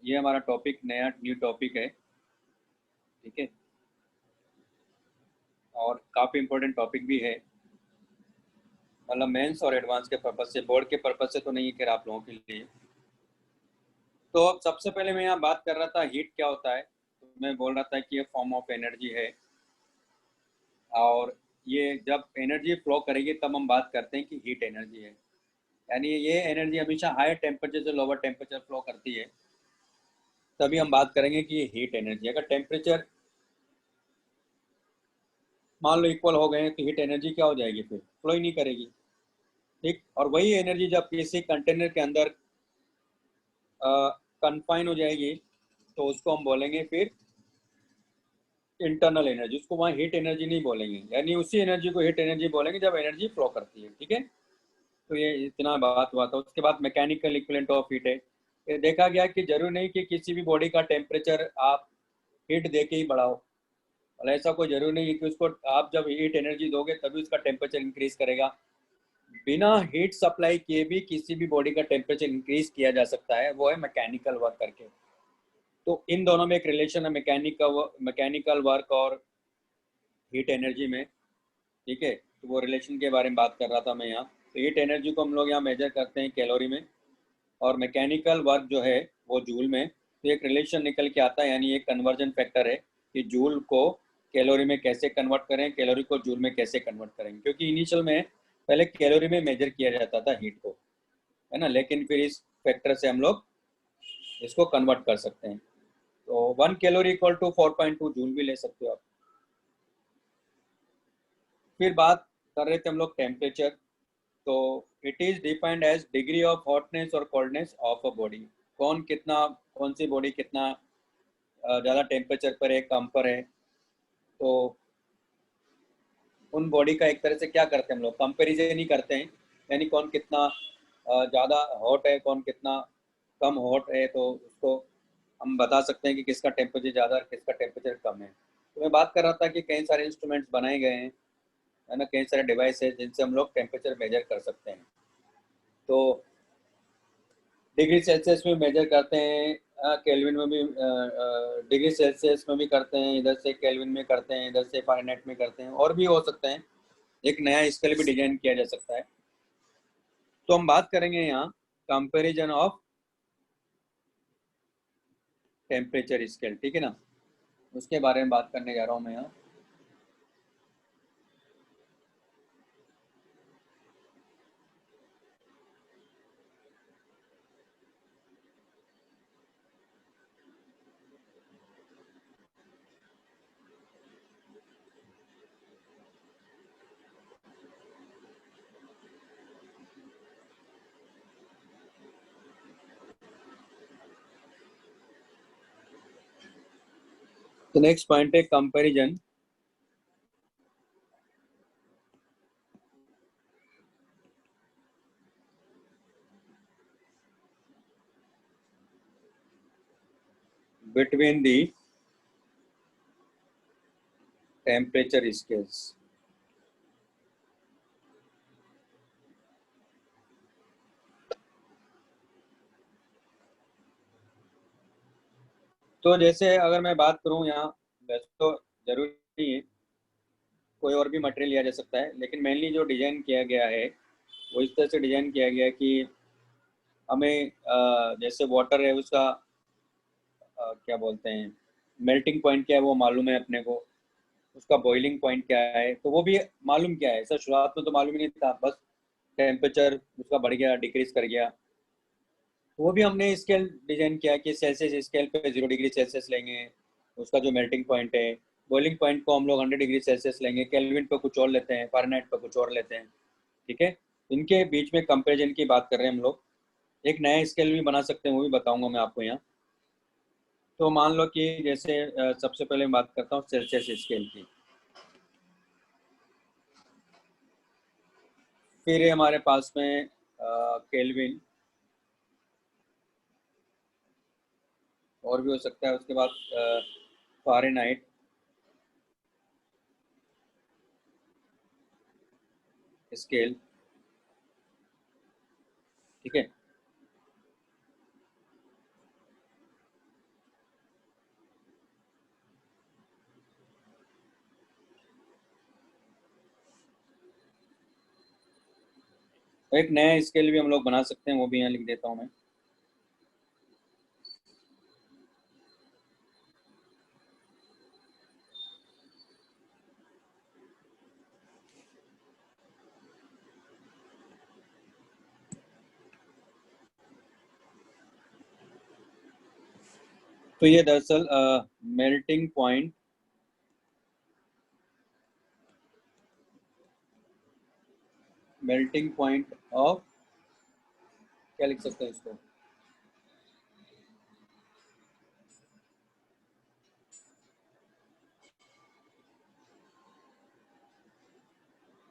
ये हमारा टॉपिक नया न्यू टॉपिक है, ठीक है, और काफ़ी इम्पोर्टेंट टॉपिक भी है, मतलब मेंस और एडवांस के पर्पज से, बोर्ड के पर्पज से तो नहीं है, खैर आप लोगों के लिए। तो अब सबसे पहले मैं यहाँ बात कर रहा था हीट क्या होता है, तो मैं बोल रहा था कि ये फॉर्म ऑफ एनर्जी है, और ये जब एनर्जी फ्लो करेगी तब हम बात करते हैं कि हीट एनर्जी है। यानी ये एनर्जी हमेशा हाई टेम्परेचर से लोअर टेम्परेचर फ्लो करती है, तभी हम बात करेंगे कि ये हीट एनर्जी। अगर टेम्परेचर मान लो इक्वल हो गए तो हीट एनर्जी क्या हो जाएगी, फिर फ्लो ही नहीं करेगी, ठीक। और वही एनर्जी जब किसी कंटेनर के अंदर कन्फाइन हो जाएगी तो उसको हम बोलेंगे फिर इंटरनल एनर्जी, उसको वहाँ हीट एनर्जी नहीं बोलेंगे, यानी उसी एनर्जी को हीट एनर्जी बोलेंगे जब एनर्जी फ्लो करती है, ठीक है। तो ये इतना बात हुआ था। उसके बाद मैकेनिकल इक्विवेलेंट ऑफ हीट है। ये देखा गया कि जरूरी नहीं कि किसी भी बॉडी का टेम्परेचर आप हीट दे के ही बढ़ाओ, और ऐसा कोई जरूरी नहीं है कि उसको आप जब हीट एनर्जी दोगे तभी उसका टेम्परेचर इंक्रीज करेगा। बिना हीट सप्लाई किए भी किसी भी बॉडी का टेम्परेचर इंक्रीज किया जा सकता है, वो है मैकेनिकल वर्क करके। तो इन दोनों में एक रिलेशन है, मैकेनिकल वर्क और हीट एनर्जी में, ठीक है। तो वो रिलेशन के बारे में बात कर रहा था मैं यहाँ। तो हीट एनर्जी को हम लोग यहाँ मेजर करते हैं कैलोरी में, और मैकेनिकल वर्क जो है वो जूल में। तो एक रिलेशन निकल के आता है, यानी एक कन्वर्जन फैक्टर है कि जूल को कैलोरी में कैसे कन्वर्ट करें, कैलोरी को जूल में कैसे कन्वर्ट करें, क्योंकि इनिशियल में पहले कैलोरी में मेजर किया जाता था हीट को, है ना, लेकिन फिर इस फैक्टर से हम लोग इसको कन्वर्ट कर सकते हैं। तो 1 कैलोरी इक्वल टू 4.2 जूल भी ले सकते हो आप। फिर बात कर रहे थे हम लोग टेम्परेचर। तो it is defined as degree of hotness और कोल्डनेस ऑफ अ बॉडी। कौन सी बॉडी कितना ज़्यादा टेम्परेचर पर है, कम पर है, तो उन बॉडी का एक तरह से क्या करते हैं हम लोग, कंपेरिजन ही करते हैं, यानी कौन कितना ज़्यादा हॉट है, कौन कितना कम हॉट है, तो उसको हम बता सकते हैं कि किसका टेम्परेचर ज़्यादा और किसका टेम्परेचर कम है। तो मैं बात कर रहा था कि कई सारे इंस्ट्रूमेंट्स बनाए गए हैं, है ना, कई सारे डिवाइस है जिनसे हम लोग टेम्परेचर मेजर कर सकते हैं। तो डिग्री सेल्सियस में मेजर करते हैं, केल्विन में भी, डिग्री सेल्सियस में भी करते हैं, इधर से केल्विन में करते हैं, इधर से फ़ारेनहाइट में करते हैं, और भी हो सकते हैं। एक नया स्केल भी डिजाइन किया जा सकता है। तो हम बात करेंगे यहाँ कंपैरिजन ऑफ टेम्परेचर स्केल, ठीक है ना, उसके बारे में बात करने जा रहा हूँ मैं यहाँ। तो नेक्स्ट पॉइंट है comparison between the temperature scales. तो जैसे अगर मैं बात करूँ यहाँ, वैसे तो जरूरी नहीं है, कोई और भी मटेरियल लिया जा सकता है, लेकिन मेनली जो डिजाइन किया गया है वो इस तरह से डिजाइन किया गया है कि हमें जैसे वाटर है उसका क्या बोलते हैं, मेल्टिंग पॉइंट क्या है वो मालूम है अपने को, उसका बॉइलिंग पॉइंट क्या है तो वो भी मालूम क्या है। सर शुरुआत में तो मालूम ही नहीं था, बस टेम्परेचर उसका बढ़ गया, डिक्रीज कर गया। तो वो भी हमने स्केल डिजाइन किया कि सेल्सियस स्केल पे 0 डिग्री सेल्सियस लेंगे, उसका जो मेल्टिंग पॉइंट है, बॉइलिंग पॉइंट को हम लोग 100 डिग्री सेल्सियस लेंगे, केल्विन पे कुछ और लेते हैं, फ़ारेनहाइट पे कुछ और लेते हैं, ठीक है। इनके बीच में कंपेरिजन की बात कर रहे हैं हम लोग। एक नया स्केल भी बना सकते हैं, वो भी बताऊंगा मैं आपको यहाँ। तो मान लो कि जैसे सबसे पहले मैं बात करता हूँ सेल्सियस स्केल की। फिर है हमारे पास में केल्विन, और भी हो सकता है, उसके बाद फ़ारेनहाइट स्केल, ठीक है। एक नया स्केल भी हम लोग बना सकते हैं, वो भी यहाँ लिख देता हूँ मैं। तो ये दरअसल मेल्टिंग पॉइंट ऑफ, क्या लिख सकते हैं इसको,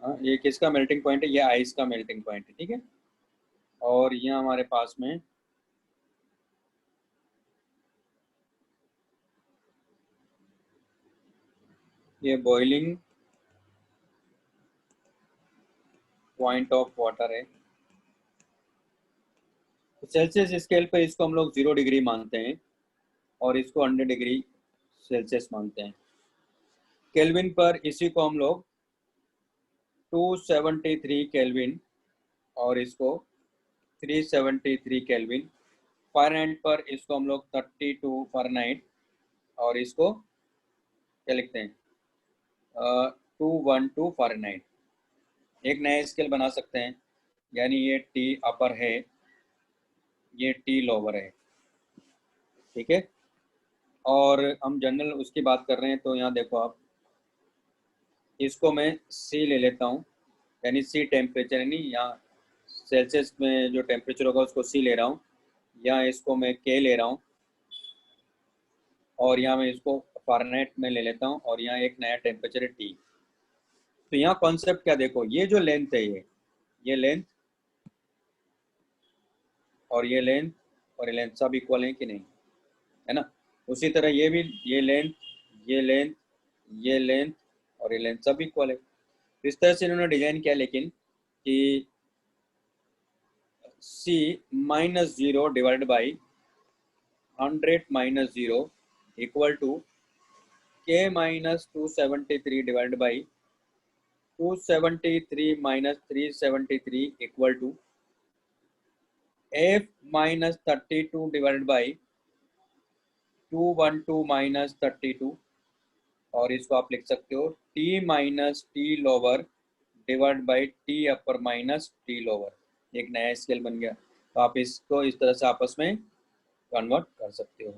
हाँ ये किसका मेल्टिंग पॉइंट है, ये आइस का मेल्टिंग पॉइंट है, ठीक है। और यहाँ हमारे पास में ये बॉइलिंग पॉइंट ऑफ वाटर है। तो सेल्सियस स्केल पे इसको हम लोग 0 डिग्री मानते हैं और इसको 100 डिग्री सेल्सियस मानते हैं। केल्विन पर इसी को हम लोग 273 केल्विन और इसको 373 केल्विन। फ़ारेनहाइट पर इसको हम लोग 32 फ़ारेनहाइट और इसको क्या लिखते हैं 212 फ़ारेनहाइट। एक नया स्केल बना सकते हैं, यानी ये टी अपर है, ये टी लोअर है, ठीक है। और हम जनरल उसकी बात कर रहे हैं, तो यहाँ देखो आप, इसको मैं सी ले लेता हूँ, यानी सी टेम्परेचर, यानी यहाँ सेल्सियस में जो टेम्परेचर होगा उसको सी ले रहा हूँ, यहाँ इसको मैं के ले रहा हूँ और यहाँ मैं इसको फ़ारेनहाइट में ले लेता हूँ और यहाँ एक नया टेम्परेचर है टी। तो यहाँ कॉन्सेप्ट क्या देखो, ये जो लेंथ है ये लेंथ और ये लेंथ और ये लेंथ सब इक्वल है कि नहीं, है ना। उसी तरह ये भी, ये लेंथ, ये लेंथ, ये लेंथ और ये लेंथ सब इक्वल है। इस तरह से इन्होंने डिजाइन किया, लेकिन कि c -0 divide by 100 -0 equal to k -273 divide by 273 -373 equal to f -32 divide by 212 -32 और इसको आप लिख सकते हो t minus t lower divide by t upper minus t lower. एक नया स्केल बन गया। तो आप इसको इस तरह से आपस में कन्वर्ट कर सकते हो।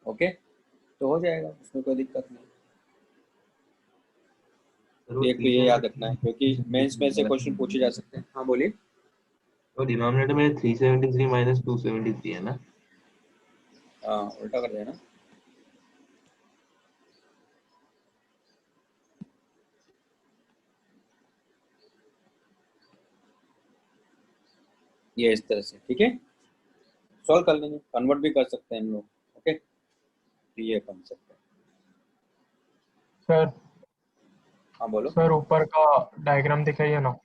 ओके, तो हो जाएगा, उसमें कोई दिक्कत नहीं। तो एक तो ये याद रखना है, क्योंकि मेंस में से क्वेश्चन पूछे जा सकते हैं। हाँ बोलिए। तो डिनोमिनेटर में 373 माइनस 273 है ना। हाँ उल्टा कर देना। ये इस तरह से, ठीक है, सॉल्व कर लेंगे, कन्वर्ट भी कर सकते हैं हम लोग। ओके, तो ये कॉन्सेप्ट है। सर हाँ बोलो। सर ऊपर का डायग्राम दिखाइए ना।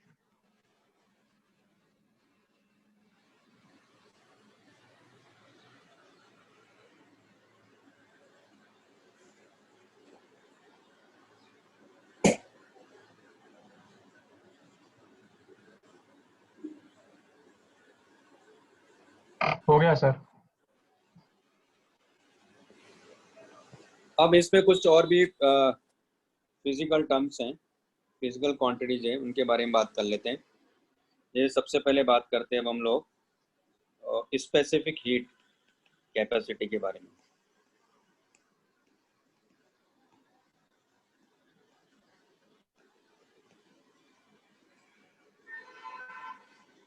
हो गया सर। अब इसमें कुछ और भी फिजिकल टर्म्स हैं, फिजिकल क्वांटिटीज हैं, उनके बारे में बात कर लेते हैं। ये सबसे पहले बात करते हैं अब हम लोग स्पेसिफिक हीट कैपेसिटी के बारे में।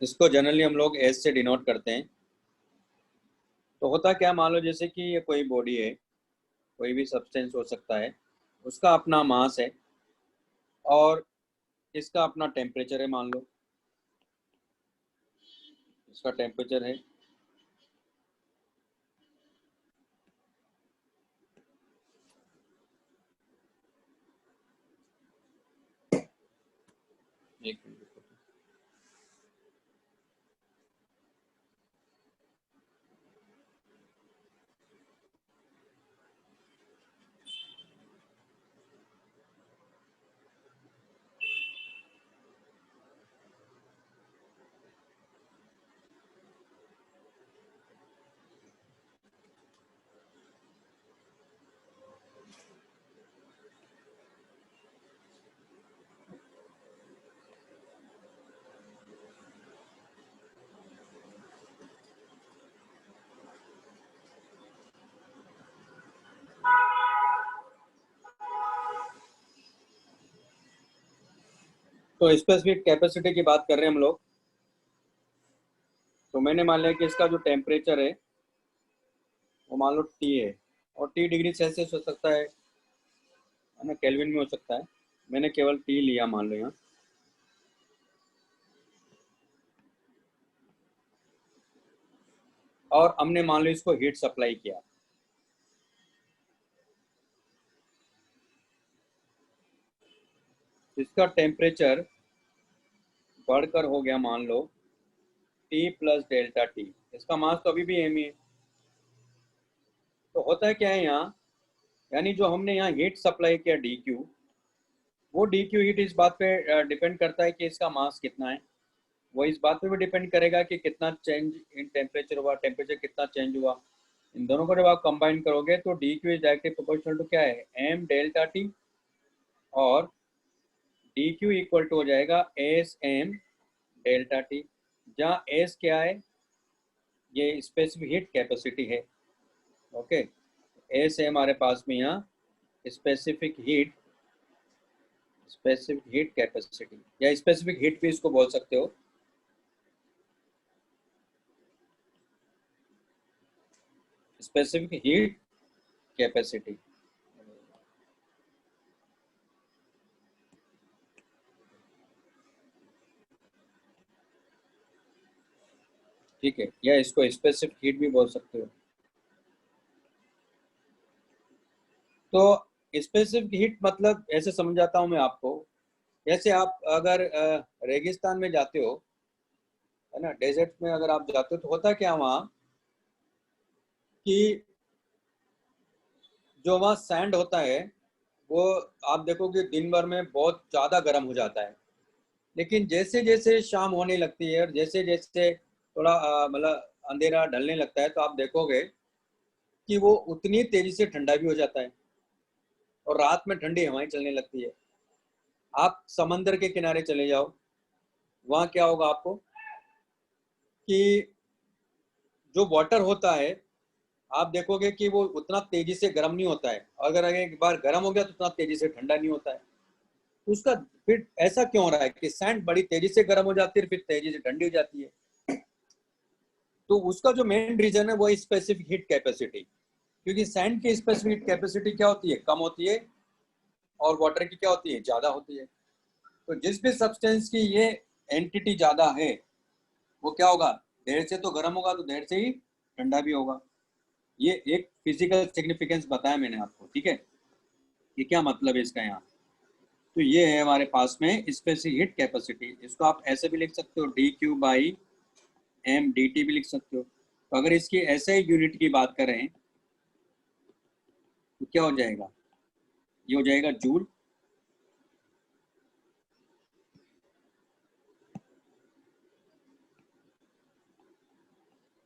इसको जनरली हम लोग एस से डिनोट करते हैं। तो होता क्या, मान लो जैसे कि ये कोई बॉडी है, कोई भी सब्सटेंस हो सकता है, उसका अपना मास है और इसका अपना टेम्परेचर है। मान लो इसका टेम्परेचर है, एक मिनट, तो स्पेसिफिक कैपेसिटी की बात कर रहे हैं हम लोग। तो मैंने मान लिया कि इसका जो टेम्परेचर है वो मान लो टी है, और टी डिग्री सेल्सियस हो सकता है ना, केल्विन में हो सकता है। मैंने केवल टी लिया मान लो यहाँ। और हमने मान लो इसको हीट सप्लाई किया। इसका टेम्परेचर बढ़कर हो गया मान लो टी प्लस डेल्टा टी। इसका मास तो अभी भी एम ही है। तो होता है क्या है यहाँ, यानी जो हमने यहाँ हीट सप्लाई किया डी क्यू, वो डी क्यू हीट इस बात पे डिपेंड करता है कि इसका मास कितना है। वो इस बात पे भी डिपेंड करेगा कि कितना चेंज इन टेम्परेचर हुआ, टेम्परेचर कितना चेंज हुआ। इन दोनों को जब आप कंबाइन करोगे तो d q is directly proportional to क्या है, एम डेल्टा टी, और डी क्यू इक्वल टू हो जाएगा एस एम डेल्टा टी, जहाँ एस क्या है, ये स्पेसिफिक हीट कैपेसिटी है। ओके, एस है हमारे पास में यहाँ स्पेसिफिक हीट कैपेसिटी, या स्पेसिफिक हीट भी इसको बोल सकते हो। Specific heat capacity. ठीक है, या इसको स्पेसिफिक हीट भी बोल सकते हो। तो स्पेसिफिक हीट मतलब ऐसे समझाता हूँ मैं आपको, जैसे आप अगर रेगिस्तान में जाते हो, है ना, डेजर्ट में अगर आप जाते हो, तो होता क्या वहाँ कि जो वहाँ सैंड होता है वो आप देखोगे दिन भर में बहुत ज़्यादा गर्म हो जाता है। लेकिन जैसे जैसे शाम होने लगती है और जैसे जैसे थोड़ा मतलब अंधेरा ढलने लगता है, तो आप देखोगे कि वो उतनी तेजी से ठंडा भी हो जाता है, और रात में ठंडी हवाएं चलने लगती है। आप समंदर के किनारे चले जाओ, वहाँ क्या होगा आपको कि जो वाटर होता है आप देखोगे कि वो उतना तेजी से गर्म नहीं होता है। अगर एक बार गर्म हो गया तो उतना तेजी से ठंडा नहीं होता है। तो उसका फिर ऐसा क्यों हो रहा है कि सैंड बड़ी तेजी से गर्म हो जाती है, फिर तेजी से ठंडी हो जाती है। तो उसका जो मेन रीजन है वो है स्पेसिफिक हीट कैपेसिटी, क्योंकि सैंड की स्पेसिफिक हीट कैपेसिटी क्या होती है, कम होती है, और वाटर की क्या होती है, ज्यादा होती है। तो जिस भी सब्सटेंस की ये एंटिटी ज्यादा है वो क्या होगा, देर से तो गर्म होगा तो देर से ही ठंडा भी होगा। ये एक फिजिकल सिग्निफिकेंस बताया मैंने आपको, ठीक है। ये क्या मतलब है इसका यहाँ, तो ये है हमारे पास में स्पेसिफिक हीट कैपेसिटी। इसको आप ऐसे भी लिख सकते हो, d q by m d t भी लिख सकते हो। तो अगर इसकी ऐसे यूनिट की बात करें तो क्या हो जाएगा, ये हो जाएगा जूल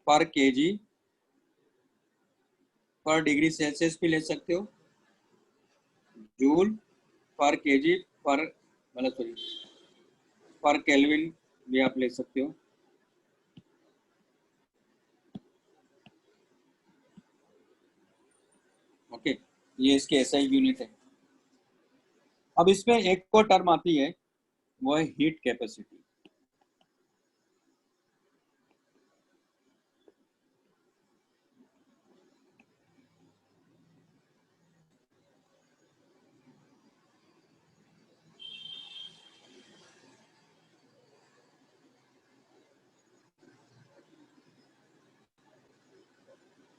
पर केजी पर डिग्री सेल्सियस भी ले सकते हो, जूल पर केजी पर मतलब सॉरी पर केल्विन भी आप ले सकते हो। ओके, ये इसकी ऐसा ही यूनिट है। अब इसमें एक और टर्म आती है, वो है हीट कैपेसिटी।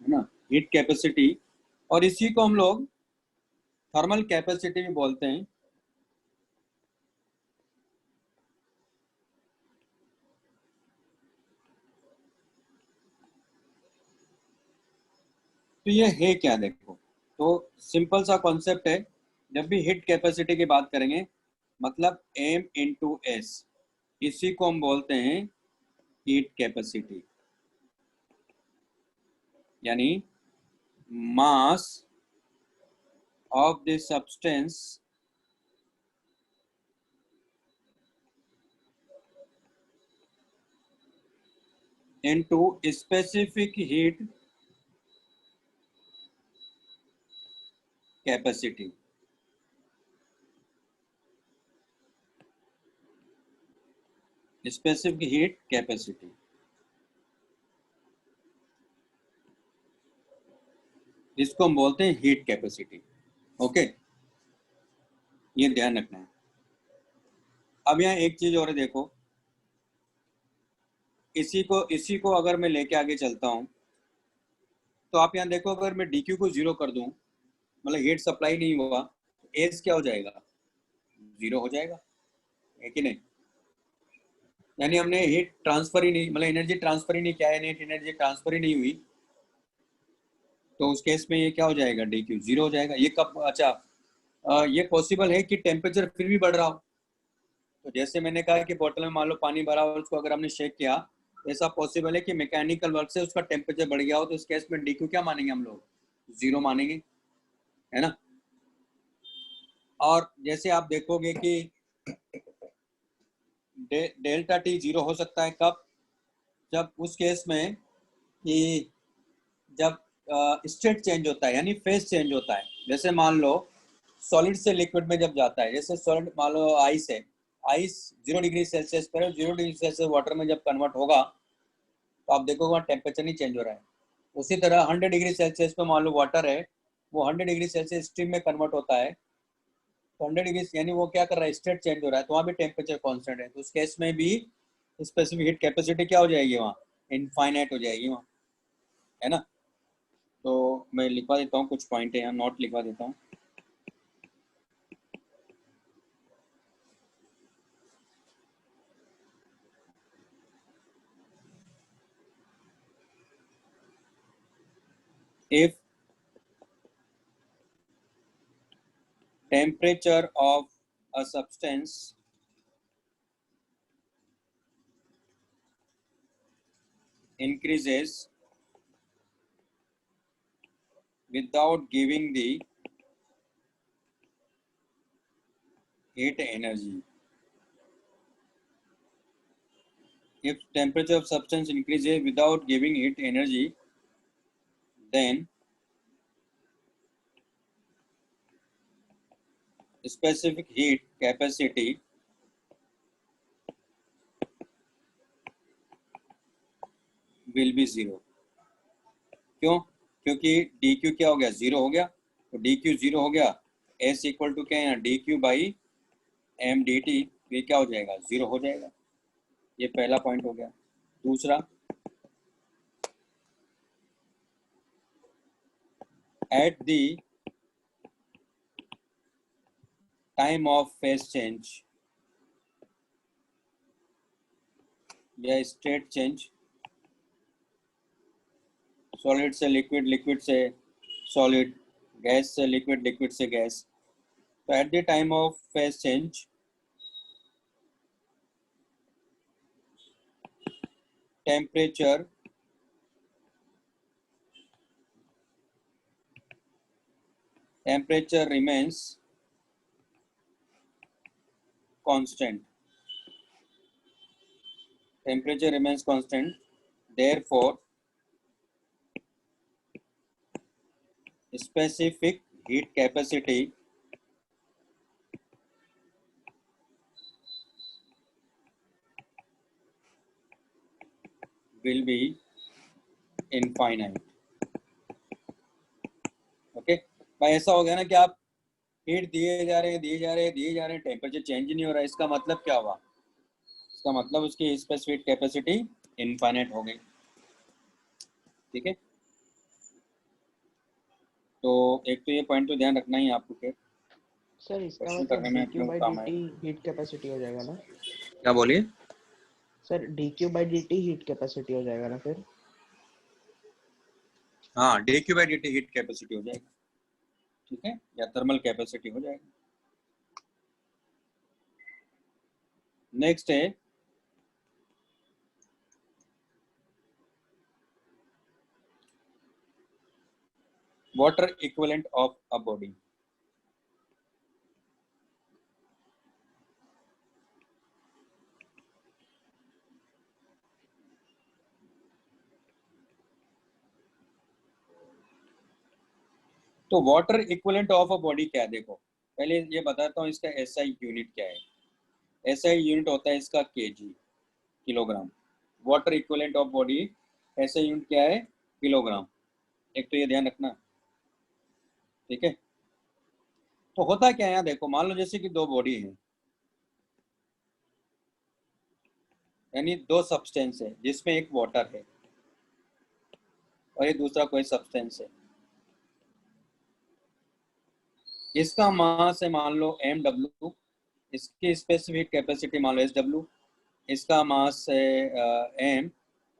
है ना, हीट कैपेसिटी, और इसी को हम लोग थर्मल कैपेसिटी भी बोलते हैं। तो ये है क्या, देखो, तो सिंपल सा कॉन्सेप्ट है। जब भी हीट कैपेसिटी की बात करेंगे, मतलब m इंटू एस, इसी को हम बोलते हैं हीट कैपेसिटी, यानी mass of the substance into specific heat capacity. Specific heat capacity, इसको हम बोलते हैं हीट कैपेसिटी। ओके, ये ध्यान रखना है। अब यहाँ एक चीज और देखो, इसी को अगर मैं लेके आगे चलता हूँ तो आप यहाँ देखो, अगर मैं DQ को 0 कर दूं, मतलब हीट सप्लाई नहीं हुआ, एस क्या हो जाएगा, 0 हो जाएगा, है कि नहीं? यानी हमने हीट ट्रांसफर ही नहीं, मतलब एनर्जी ट्रांसफर ही नहीं किया है, नेट एनर्जी ट्रांसफर ही नहीं हुई, तो उस केस में ये क्या हो जाएगा, DQ 0 हो जाएगा। ये कब, अच्छा ये पॉसिबल है कि टेम्परेचर फिर भी बढ़ रहा हो, तो जैसे मैंने कहा कि बोतल में मान लो पानी भरा हो, उसको अगर हमने शेक किया, ऐसा पॉसिबल है कि मैकेनिकल वर्क से उसका टेम्परेचर बढ़ गया हो, तो इस केस में DQ क्या मानेंगे हम लोग, 0 मानेंगे, है ना? और जैसे आप देखोगे कि डेल्टा T 0 हो सकता है कब, जब उस केस में कि जब स्टेट चेंज होता है, यानी फेज चेंज होता है। जैसे मान लो सॉलिड से लिक्विड में जब जाता है, जैसे सॉलिड मान लो आइस है, आइस 0 डिग्री सेल्सियस पर, 0 डिग्री सेल्सियस वाटर में जब कन्वर्ट होगा तो आप देखोगे वहाँ टेम्परेचर नहीं चेंज हो रहा है। उसी तरह 100 डिग्री सेल्सियस पे मान लो वाटर है, वो 100 डिग्री सेल्सियस स्टीम में कन्वर्ट होता है, तो 100 डिग्री यानी वो क्या कर रहा है, स्टेट चेंज हो रहा है, तो वहाँ भी टेम्परेचर कांस्टेंट है, तो उस केस में भी स्पेसिफिक हीट कैपेसिटी क्या हो जाएगी, वहाँ इनफाइनाइट हो जाएगी वहाँ, है ना? तो मैं लिखवा देता हूँ, कुछ पॉइंट है यहाँ, नोट लिखवा देता हूँ। If temperature of a substance increases without giving the heat energy, if temperature of substance increases without giving heat energy, then specific heat capacity will be 0। क्यों? क्योंकि DQ क्या हो गया, 0 हो गया, तो DQ 0 हो गया, S इक्वल टू क्या है, DQ बाई MDT, ये क्या हो जाएगा, 0 हो जाएगा। ये पहला पॉइंट हो गया। दूसरा, at the time of phase change या स्टेट चेंज, सॉलिड से लिक्विड, लिक्विड से सॉलिड, गैस से लिक्विड, लिक्विड से गैस, तो at the time of phase change temperature remains constant, temperature remains constant, therefore specific heat capacity will be infinite। Okay भाई, ऐसा हो गया ना कि आप हीट दिए जा रहे हैं, दिए जा रहे हैं, दिए जा रहे हैं, टेम्परेचर चेंज ही नहीं हो रहा है, इसका मतलब क्या हुआ, इसका मतलब उसकी स्पेसिफिक कैपेसिटी इनफाइनाइट हो गई। ठीक है, तो एक तो ये पॉइंट तो ध्यान रखना ही आपको, फिर सर इसका क्वेश्चन मतलब करने में dq अपने by काम dt आएगा। हीट कैपेसिटी हो जाएगा ना क्या बोलिए? Sir, dq by dt heat capacity हो जाएगा ना फिर? हाँ, DQ by DT heat capacity हो जाएगी, ठीक है, या थर्मल कैपेसिटी हो जाएगी। नेक्स्ट है water equivalent of a body. तो water equivalent of a body क्या है, देखो पहले ये बताता हूँ इसका SI यूनिट क्या है। SI यूनिट होता है इसका kg, kilogram. Water equivalent of body ऐसे यूनिट क्या है, किलोग्राम। एक तो ये ध्यान रखना, ठीक है। तो होता क्या है यहाँ देखो, मान लो जैसे कि दो बॉडी है, यानी दो सब्सटेंस है जिसमें एक वाटर है और ये दूसरा कोई सब्सटेंस है। इसका मास है मान लो mw, इसकी स्पेसिफिक कैपेसिटी मान लो SW, इसका मास है m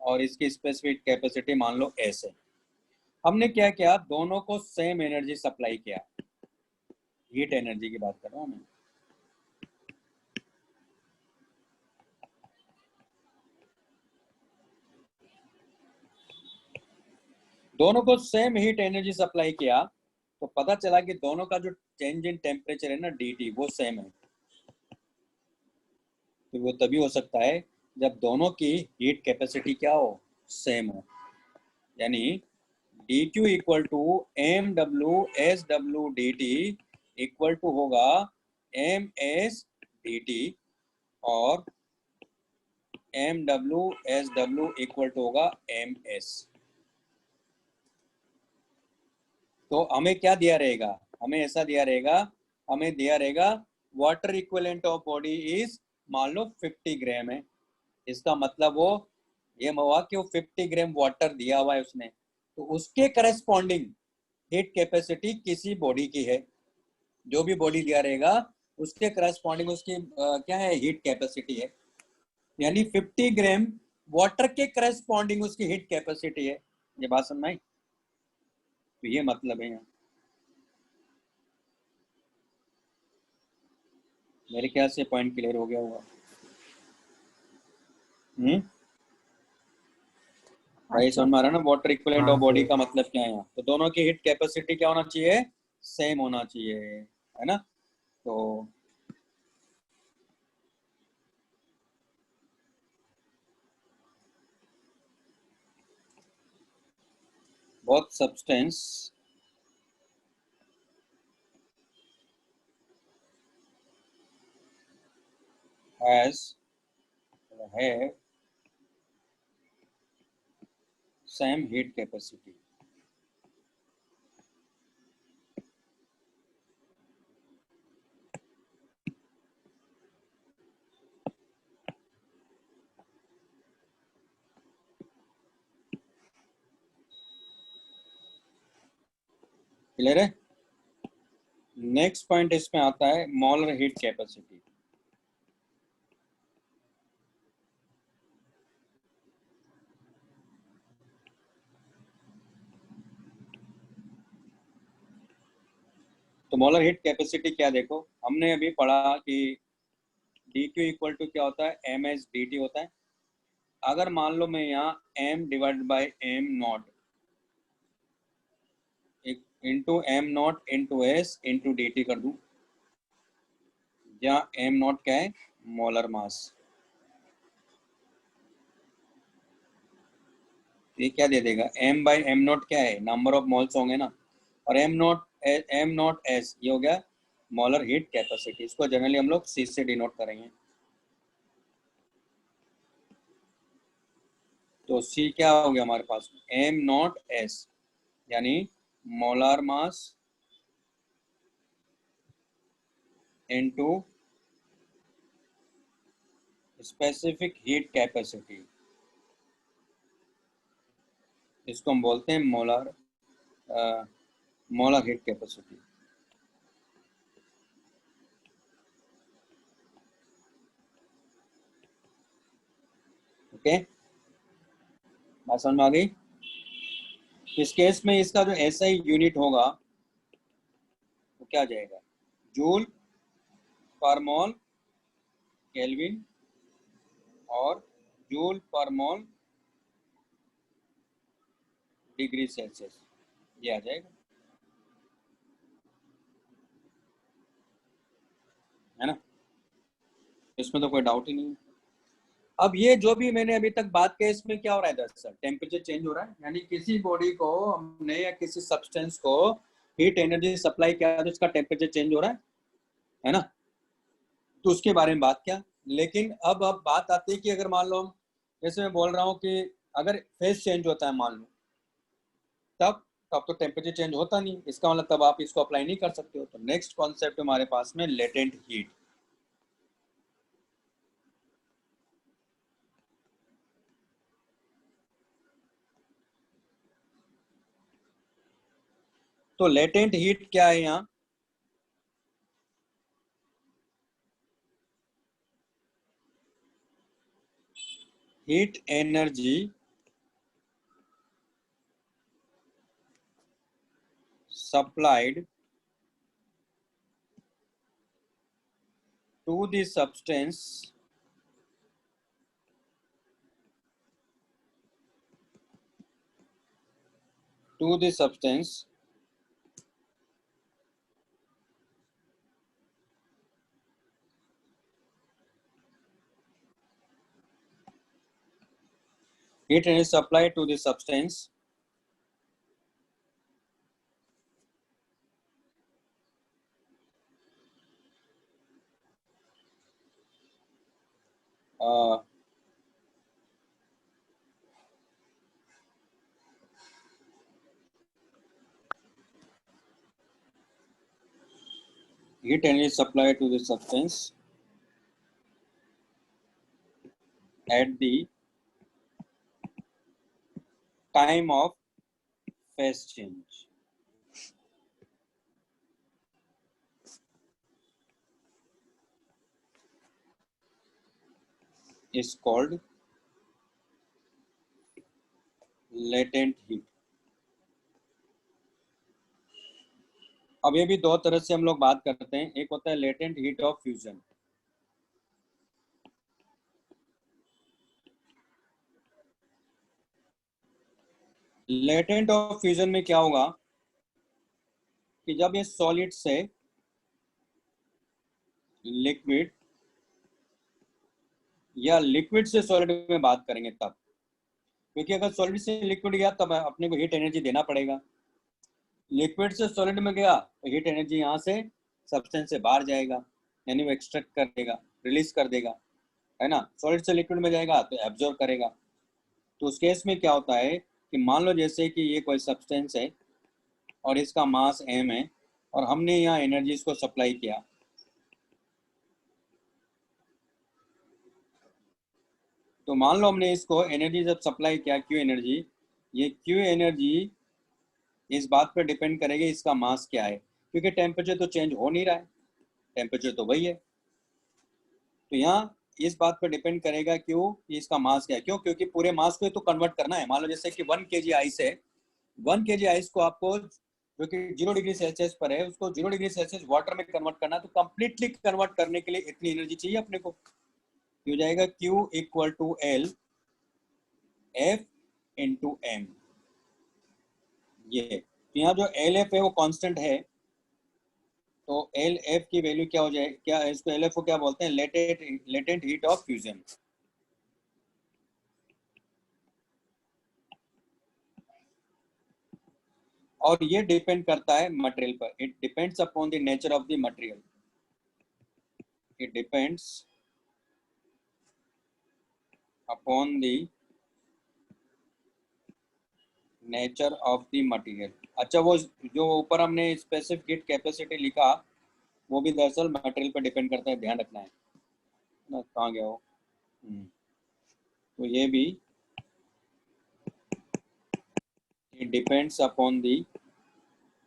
और इसकी स्पेसिफिक कैपेसिटी मान लो S है। हमने क्या किया, दोनों को सेम एनर्जी सप्लाई किया, हीट एनर्जी की बात कर रहा हूँ मैं। दोनों को सेम हीट एनर्जी सप्लाई किया तो पता चला कि दोनों का जो चेंज इन टेम्परेचर है ना dt, वो सेम है। तो वो तभी हो सकता है जब दोनों की हीट कैपेसिटी क्या हो, सेम हो। यानी dq equal to mw sw dt equal to होगा ms dt और mw sw इक्वल टू होगा ms। तो हमें क्या दिया रहेगा, हमें ऐसा दिया रहेगा, हमें दिया रहेगा water equivalent of body is मान लो 50 ग्राम है। इसका मतलब वो ये हुआ कि वो 50 ग्राम वाटर दिया हुआ है उसने, तो उसके करस्पॉन्डिंग हीट कैपेसिटी किसी बॉडी की है, जो भी बॉडी दिया रहेगा उसके करस्पॉन्डिंग उसकी क्या है, हीट कैपेसिटी है। यानी 50 ग्राम वाटर के करस्पॉन्डिंग उसकी हीट कैपेसिटी है। ये बात समझ में आई? तो ये मतलब है यहाँ। मेरे ख्याल से पॉइंट क्लियर हो गया होगा। भाई समझ में आ रहा है ना, वाटर इक्विवेलेंट ऑफ बॉडी का मतलब क्या है यहाँ। तो दोनों की हीट कैपेसिटी क्या होना चाहिए, सेम होना चाहिए, है ना। तो both substance have same heat capacity। Clear है। नेक्स्ट पॉइंट इसमें आता है मोलर हीट कैपेसिटी। तो मोलर हीट कैपेसिटी क्या, देखो हमने अभी पढ़ा कि dq इक्वल टू क्या होता है, ms dt होता है। अगर मान लो मैं यहाँ m divide by m not into m not into s into dt कर दूं, जहाँ m नॉट क्या है, मोलर मास। ये क्या दे देगा, m बाई m नॉट क्या है, नंबर ऑफ मोल्स होंगे ना, और m नॉट s ये हो गया मोलर हीट कैपेसिटी। इसको जनरली हम लोग c से डिनोट करेंगे। तो c क्या हो गया हमारे पास, m नॉट s, यानी molar mass into specific heat capacity. इसको हम बोलते हैं मोलर हीट कैपेसिटी। ओके, बात समझ में आ गई। इस केस में इसका जो SI यूनिट होगा वो क्या जाएगा, जूल पर मोल केल्विन और जूल पर मोल डिग्री सेल्सियस, ये आ जाएगा, है ना। इसमें तो कोई डाउट ही नहीं है। अब ये जो भी मैंने अभी तक बात की, इसमें क्या हो रहा है दरअसल, टेम्परेचर चेंज हो रहा है। यानी किसी बॉडी को हमने या किसी सब्सटेंस को हीट एनर्जी सप्लाई किया तो उसका टेम्परेचर चेंज हो रहा है ना। तो उसके बारे में बात क्या, लेकिन अब बात आती है कि अगर मान लो, जैसे मैं बोल रहा हूँ कि अगर फेज चेंज होता है मान लो, तब तब तो टेम्परेचर चेंज होता नहीं, इसका मतलब तब आप इसको अप्लाई नहीं कर सकते हो। तो नेक्स्ट कॉन्सेप्ट हमारे पास में लेटेंट हीट। तो लेटेंट हीट क्या है यहाँ? Heat energy supplied to the substance heat energy supplied to the substance uh, heat energy supplied to the substance at the time of phase change is called latent heat। अब ये भी दो तरह से हम लोग बात करते हैं, एक होता है latent heat of fusion. Latent of fusion में क्या होगा कि जब ये सॉलिड से लिक्विड या लिक्विड से सॉलिड में बात करेंगे तब, क्योंकि अगर सॉलिड से लिक्विड गया तब अपने को हीट एनर्जी देना पड़ेगा। लिक्विड से सॉलिड में गया तो हीट एनर्जी यहाँ से सब्सटेंस से बाहर जाएगा, यानी वो एक्सट्रैक्ट कर देगा, रिलीज कर देगा, है ना। सॉलिड से लिक्विड में जाएगा तो एब्जॉर्ब करेगा। तो उस केस में क्या होता है कि मान लो जैसे कि ये कोई सब्सटेंस है और इसका मास m है और हमने यहाँ एनर्जी इसको सप्लाई किया, तो मान लो हमने इसको एनर्जी जब सप्लाई किया क्यू एनर्जी, ये क्यू एनर्जी इस बात पर डिपेंड करेगी इसका मास क्या है, क्योंकि टेम्परेचर तो चेंज हो नहीं रहा है, टेम्परेचर तो वही है। तो यहाँ इस बात पर डिपेंड करेगा क्यों कि इसका मास क्या है। क्यों? क्योंकि पूरे मास को तो कन्वर्ट करना है। मान लो जैसे कि 1 kg आइस है, 1 kg आइस को आपको जो कि 0 डिग्री सेल्सियस पर है उसको 0 डिग्री सेल्सियस वाटर में कन्वर्ट करना है। तो कंप्लीटली कन्वर्ट करने के लिए इतनी एनर्जी चाहिए अपने को। हो जाएगा Q equal to L F into M। ये तो यहाँ जो LF है वो कांस्टेंट है, तो LF की वैल्यू क्या हो जाए, क्या इसको LF को क्या बोलते हैं, लेटेंट हीट ऑफ फ्यूजन। और ये डिपेंड करता है मटेरियल पर। It depends upon the nature of the material. It depends upon the nature of the material. अच्छा, वो जो ऊपर हमने स्पेसिफिक हीट कैपेसिटी लिखा वो भी दरअसल मटेरियल पर डिपेंड करता है, ध्यान रखना है ना। कहाँ गया वो? तो ये भी इट डिपेंड्स अपॉन दी,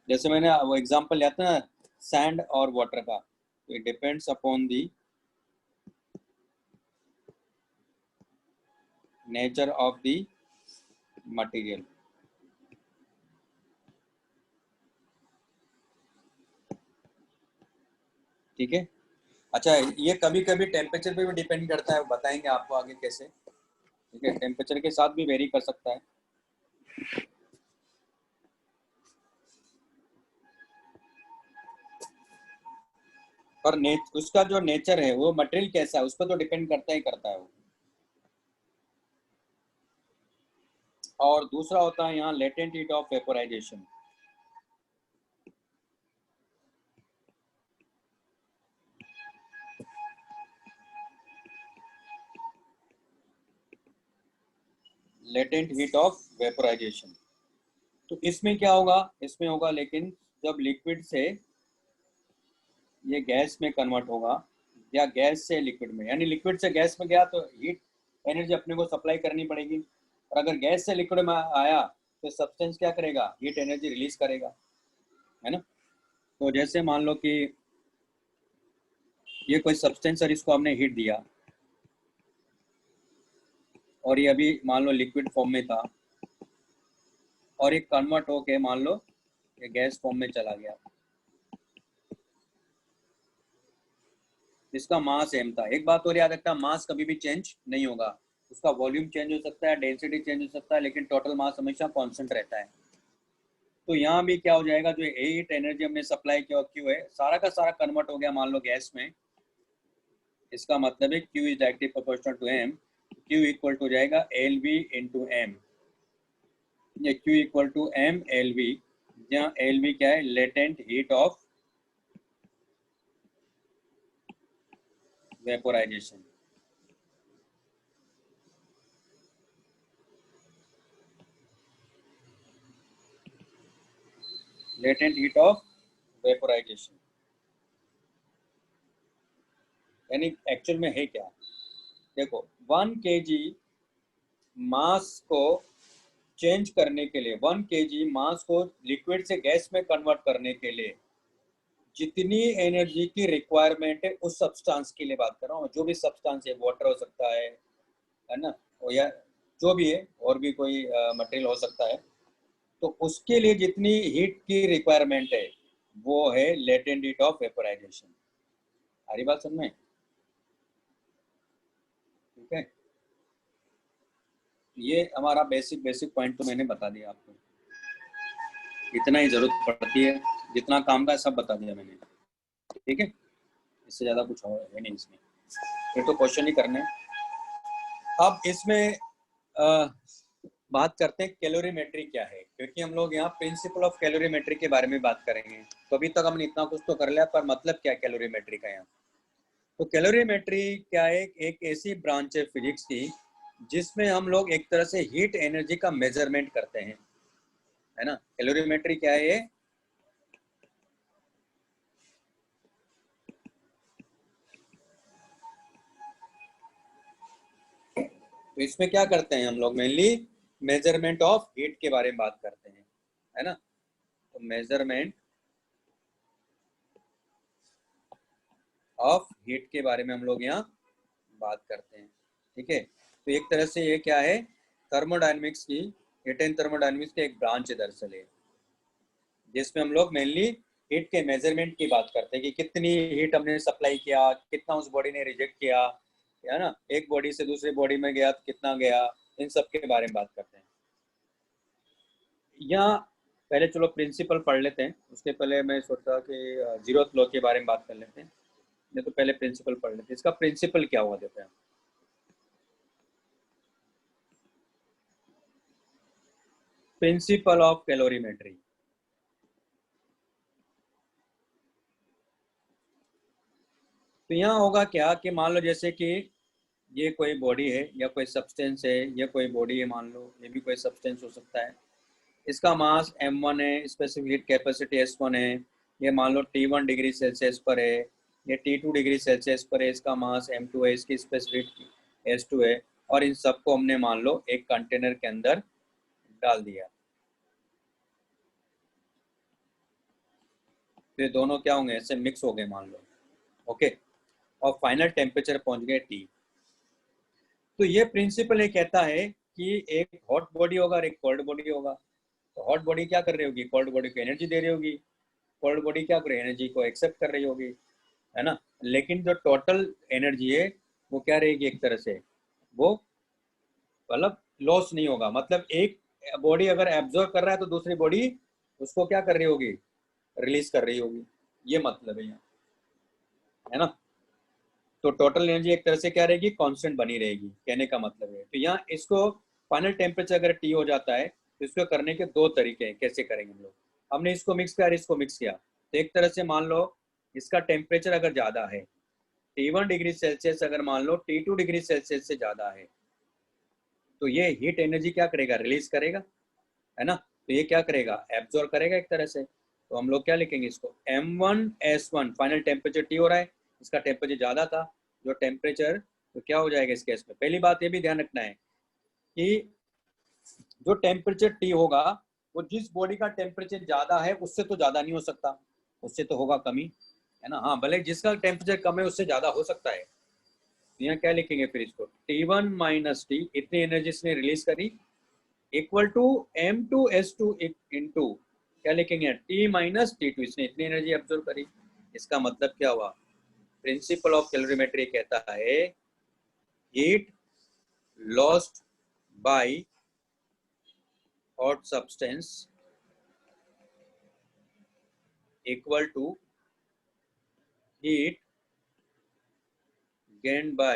जैसे मैंने वो एग्जांपल लिया था ना सैंड और वाटर का, तो it depends upon the nature of the material. ठीक है। अच्छा, ये कभी कभी टेम्परेचर पे भी डिपेंड करता है, बताएंगे आपको आगे कैसे। ठीक है, टेम्परेचर के साथ भी वेरी कर सकता है। पर उसका जो नेचर है वो मटेरियल कैसा है उस पर तो डिपेंड करता ही करता है वो। और दूसरा होता है यहाँ latent heat of vaporisation. Latent heat of vaporisation. तो इसमें क्या होगा, इसमें होगा लेकिन जब लिक्विड से ये गैस में कन्वर्ट होगा या गैस से लिक्विड में, यानी लिक्विड से गैस में गया तो हीट एनर्जी अपने को सप्लाई करनी पड़ेगी, और अगर गैस से लिक्विड में आया तो सब्सटेंस क्या करेगा, हीट एनर्जी रिलीज करेगा, है ना। तो जैसे मान लो कि ये कोई सब्सटेंस और इसको हमने हीट दिया और ये अभी मान लो लिक्विड फॉर्म में था और ये कन्वर्ट होके मान लो ये गैस फॉर्म में चला गया, इसका मास एम था। एक बात और याद रखना, मास कभी भी चेंज नहीं होगा, उसका वॉल्यूम चेंज हो सकता है, डेंसिटी चेंज हो सकता है, लेकिन टोटल मास हमेशा कांस्टेंट रहता है। तो यहाँ भी क्या हो जाएगा, जो हीट एनर्जी हमने सप्लाई किया क्यू है, सारा का सारा कन्वर्ट हो गया मान लो गैस में, इसका मतलब है Q is directly proportional to M, Q equal to जाएगा LV इंटू M, ये Q equal to M LV, जहाँ LV क्या है, latent heat of vaporisation. Latent heat of vaporisation यानी एक्चुअल में है क्या, देखो 1 kg मास को चेंज करने के लिए, 1 kg मास को लिक्विड से गैस में कन्वर्ट करने के लिए जितनी एनर्जी की रिक्वायरमेंट है उस सब्सटेंस के लिए बात कर रहा हूँ, जो भी सब्सटेंस है, वाटर हो सकता है ना, या जो भी है, और भी कोई मटेरियल हो सकता है, तो उसके लिए जितनी हीट की रिक्वायरमेंट है वो है लेटेंट हीट ऑफ वेपोराइजेशन। आ रही बात समझ में, ठीक है। ये हमारा बेसिक पॉइंट तो मैंने बता दिया आपको, इतना ही जरूरत पड़ती है, जितना काम का सब बता दिया मैंने, ठीक है, इससे ज्यादा कुछ है नहीं इसमें, ये तो क्वेश्चन ही करने। अब इसमें बात करते हैं कैलोरीमेट्री क्या है, क्योंकि हम लोग यहाँ प्रिंसिपल ऑफ कैलोरीमेट्री के बारे में बात करेंगे। तो अभी तक हमने इतना कुछ तो कर लिया, पर मतलब क्या है कैलोरीमेट्री का यहाँ। तो कैलोरीमेट्री क्या है, एक ऐसी ब्रांच है फिजिक्स की जिसमें हम लोग एक तरह से हीट एनर्जी का मेजरमेंट करते हैं, है ना। कैलोरीमेट्री क्या है, तो इसमें क्या करते हैं हम लोग, मेनली मेजरमेंट ऑफ हीट के बारे में बात करते हैं, है ना। तो मेजरमेंट ऑफ हीट के बारे में हम लोग यहाँ बात करते हैं, ठीक है। तो एक तरह से ये क्या है, थर्मोडायनेमिक्स की, हीट एंड थर्मोडायनेमिक्स की एक ब्रांच है दरअसल है, जिसमें हम लोग मेनली हीट के मेजरमेंट की बात करते हैं कि कितनी हीट हमने सप्लाई किया, कितना उस बॉडी ने रिजेक्ट किया, है ना, एक बॉडी से दूसरी बॉडी में गया तो कितना गया, इन सब के बारे में बात करते हैं। यहाँ पहले चलो प्रिंसिपल पढ़ लेते हैं, उसके पहले मैं सोचा कि जीरोथ लॉ के बारे में बात कर लेते हैं, नहीं तो पहले प्रिंसिपल पढ़ लेते हैं। इसका प्रिंसिपल क्या हुआ देते हैं, प्रिंसिपल ऑफ कैलोरीमेट्री। तो यहाँ होगा क्या कि मान लो जैसे कि ये कोई बॉडी है या कोई सब्सटेंस है, या कोई बॉडी है, मान लो ये भी कोई सब्सटेंस हो सकता है, इसका मास m1 है, स्पेसिफिक हीट कैपेसिटी S1 है, ये मान लो T1 डिग्री सेल्सियस पर है, ये T2 डिग्री सेल्सियस पर है, इसका मास m2 है, इसकी स्पेसिफिक S2 है, और इन सबको हमने मान लो एक कंटेनर के अंदर डाल दिया। तो ये दोनों क्या होंगे, ऐसे मिक्स हो गए मान लो, ओके, और फाइनल टेम्परेचर पहुंच गए T। तो ये प्रिंसिपल ये कहता है कि एक हॉट बॉडी होगा और एक कोल्ड बॉडी होगा। तो हॉट बॉडी क्या कर रही होगी, कोल्ड बॉडी को एनर्जी दे रही होगी, कोल्ड बॉडी क्या कर रही है, एनर्जी को एक्सेप्ट कर रही होगी, है ना। लेकिन जो टोटल एनर्जी है वो क्या रहेगी, एक तरह से वो मतलब लॉस नहीं होगा, मतलब एक बॉडी अगर एब्जॉर्ब कर रहा है तो दूसरी बॉडी उसको क्या कर रही होगी, रिलीज कर रही होगी, ये मतलब है यहाँ, है ना। तो टोटल एनर्जी एक तरह से क्या रहेगी, कांस्टेंट बनी रहेगी, कहने का मतलब है। तो यहाँ इसको फाइनल टेम्परेचर अगर T हो जाता है तो इसको करने के दो तरीके हैं, कैसे करेंगे हम लोग। हमने इसको मिक्स किया, इसको मिक्स किया, तो एक तरह से मान लो इसका टेम्परेचर अगर ज़्यादा है, T1 डिग्री सेल्सियस अगर मान लो T2 डिग्री सेल्सियस से ज़्यादा है, तो ये हीट एनर्जी क्या करेगा, रिलीज करेगा, है ना। तो ये क्या करेगा, एब्जॉर्ब करेगा एक तरह से। तो हम लोग क्या लिखेंगे इसको, M1S1 फाइनल टेम्परेचर T हो रहा है, इसका टेम्परेचर ज़्यादा था, जो टेम्परेचर, तो क्या हो जाएगा इस केस में। पहली बात ये भी ध्यान रखना है कि जो टेम्परेचर T होगा वो जिस बॉडी का टेम्परेचर ज़्यादा है उससे तो ज़्यादा नहीं हो सकता, उससे तो होगा कमी, है ना। हाँ, भले जिसका टेम्परेचर कम है उससे ज़्यादा हो सकता है। यहाँ क्या लिखेंगे फिर इसको, T1 माइनस T, इतनी एनर्जी इसने रिलीज करी, इक्वल टू M2S2 इंटू क्या लिखेंगे, T माइनस T2, इसने इतनी एनर्जी एब्जॉर्ब करी। इसका मतलब क्या हुआ, प्रिंसिपल ऑफ कैलोरीमेट्री कहता है heat lost by hot substance equal to heat gained by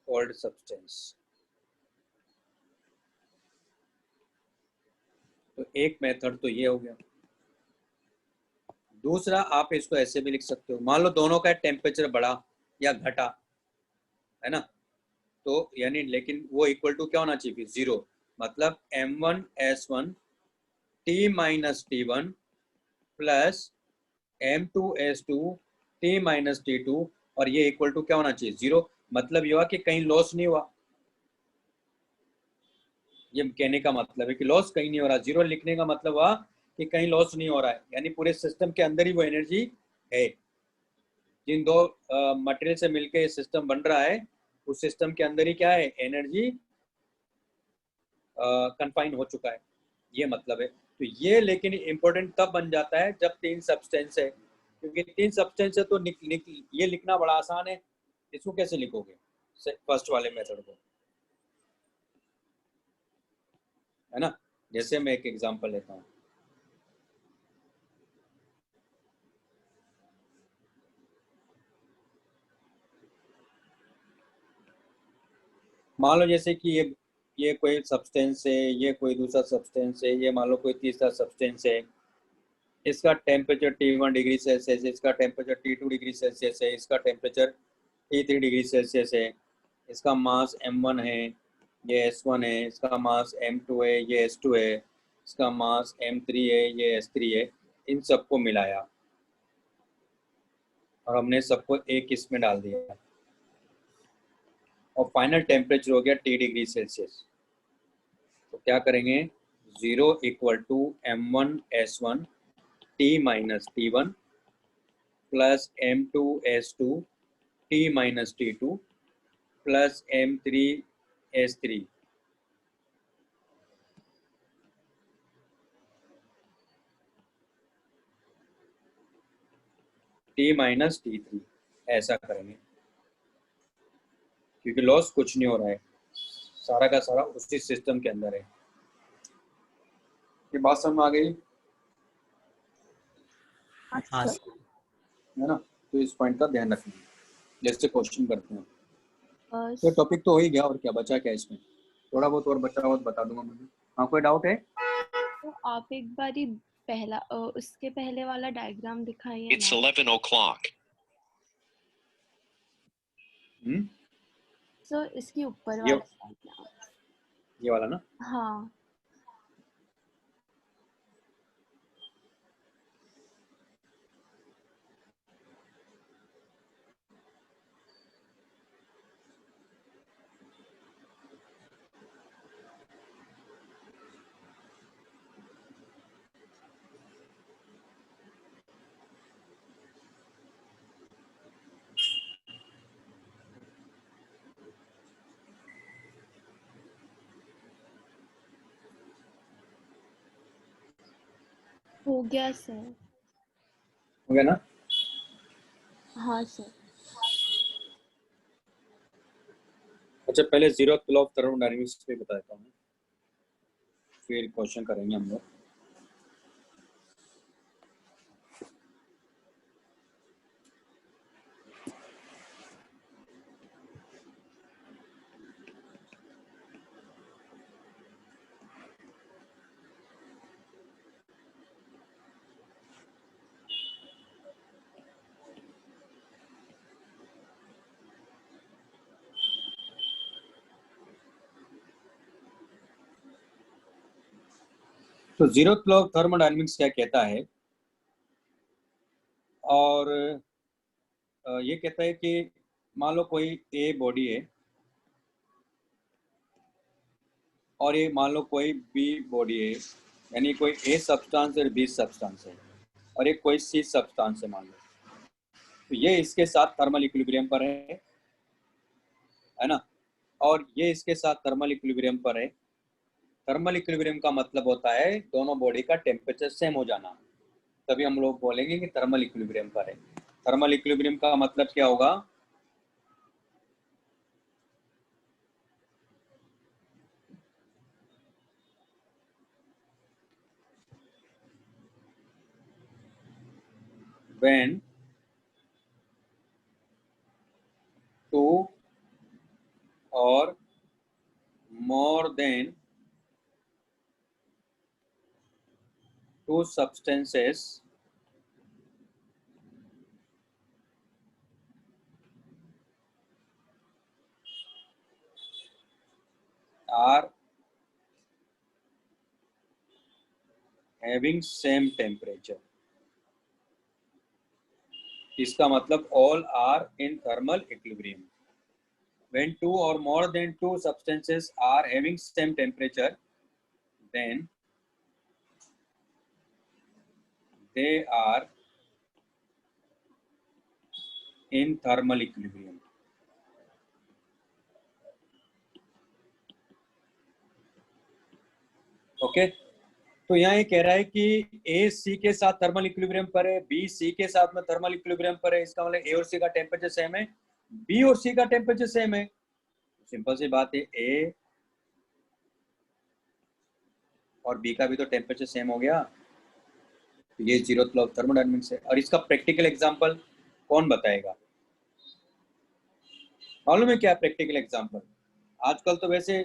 cold substance। तो एक मेथड तो ये हो गया। दूसरा आप इसको ऐसे भी लिख सकते हो, मान लो दोनों का टेम्परेचर बढ़ा या घटा, है ना, तो यानी लेकिन वो इक्वल टू क्या होना चाहिए, 0, मतलब M1S1 T minus T1 plus M2S2 T minus T2, और ये इक्वल टू क्या होना चाहिए, 0। मतलब ये हुआ कि कहीं लॉस नहीं हुआ, ये कहने का मतलब है कि लॉस कहीं नहीं हो रहा। 0 लिखने का मतलब हुआ कि कहीं लॉस नहीं हो रहा है, यानी पूरे सिस्टम के अंदर ही वो एनर्जी है। जिन दो मटेरियल से मिलके सिस्टम बन रहा है, उस सिस्टम के अंदर ही क्या है, एनर्जी कन्फाइन हो चुका है, ये मतलब है। तो ये लेकिन इम्पोर्टेंट तब बन जाता है जब 3 सब्सटेंस है, क्योंकि 3 सब्सटेंस है तो ये लिखना बड़ा आसान है। इसको कैसे लिखोगे, फर्स्ट वाले मेथड को, है ना। जैसे मैं एक एग्जांपल लेता हूँ, मान लो जैसे कि ये कोई सब्सटेंस है, ये कोई दूसरा सब्सटेंस है, ये मान लो कोई तीसरा सब्सटेंस है, इसका टेम्परेचर T1 डिग्री सेल्सियस है, इसका टेम्परेचर T2 डिग्री सेल्सियस है, इसका टेम्परेचर T3 डिग्री सेल्सियस है, इसका मास M1 है, ये S1 है, इसका मास M2 है, ये S2 है, इसका मास M3 है, ये S3 है। इन सबको मिलाया और हमने सबको एक इसमें डाल दिया, और फाइनल टेम्परेचर हो गया T डिग्री सेल्सियस। तो क्या करेंगे, 0 equal to M1S1 T minus T1 plus M2S2 T minus T2 plus M3S3। T minus T3, ऐसा करेंगे, क्योंकि लॉस कुछ नहीं हो रहा है, सारा का सारा उसी सिस्टम के अंदर है। ये बात समझ में आ गई, हाँ है ना। तो इस पॉइंट का ध्यान रखना, जैसे क्वेश्चन करते हैं। तो सर। टॉपिक तो हो ही गया, और क्या बचा क्या इसमें, थोड़ा बहुत और बचा हुआ तो बता दूंगा मुझे। हाँ, कोई डाउट है। तो आप एक बारी पहला उसके पहले वाला डायग्राम दिखाइए It's ना। 11 o'clock. सर इसके ऊपर ये वाला डायग्राम। ये वाला ना, हाँ हो गया सर। हो गया ना। हाँ सर। अच्छा, पहले जीरो लॉ ऑफ थर्मोडायनेमिक्स पे बता देता हूँ, फिर क्वेश्चन करेंगे हम लोग। तो जीरोथ लॉ ऑफ थर्मोडायनेमिक्स क्या कहता है, और ये कहता है कि मान लो कोई ए बॉडी है और ये मान लो कोई बी बॉडी है, यानी कोई ए सब्सटेंस और बी सब्सटेंस है, और एक कोई सी सब्सटेंस है मान लो, तो ये इसके साथ थर्मल इक्विलिब्रियम पर है ना, और ये इसके साथ थर्मल इक्विलिब्रियम पर है। थर्मल इक्विलिब्रियम का मतलब होता है दोनों बॉडी का टेम्परेचर सेम हो जाना, तभी हम लोग बोलेंगे कि थर्मल इक्विलिब्रियम पर है। थर्मल इक्विलिब्रियम का मतलब क्या होगा, when two or more than two substances are having same temperature, इसका मतलब all are in thermal equilibrium. When two or more than two substances are having same temperature, then they are in thermal equilibrium. Okay तो यहाँ ये कह रहा है कि ए सी के साथ थर्मल इक्विलिब्रियम पर है, बी सी के साथ में थर्मल इक्विलिब्रियम पर है, इसका मतलब ए और सी का टेम्परेचर सेम है, बी और सी का टेम्परेचर सेम है। सिंपल सी बात है, ए और बी का भी तो टेम्परेचर सेम हो गया, तो ये जीरोथ लॉ ऑफ थर्मोडायनेमिक्स है। और इसका प्रैक्टिकल एग्जांपल कौन बताएगा, मालूम है क्या प्रैक्टिकल एग्जांपल? आजकल तो वैसे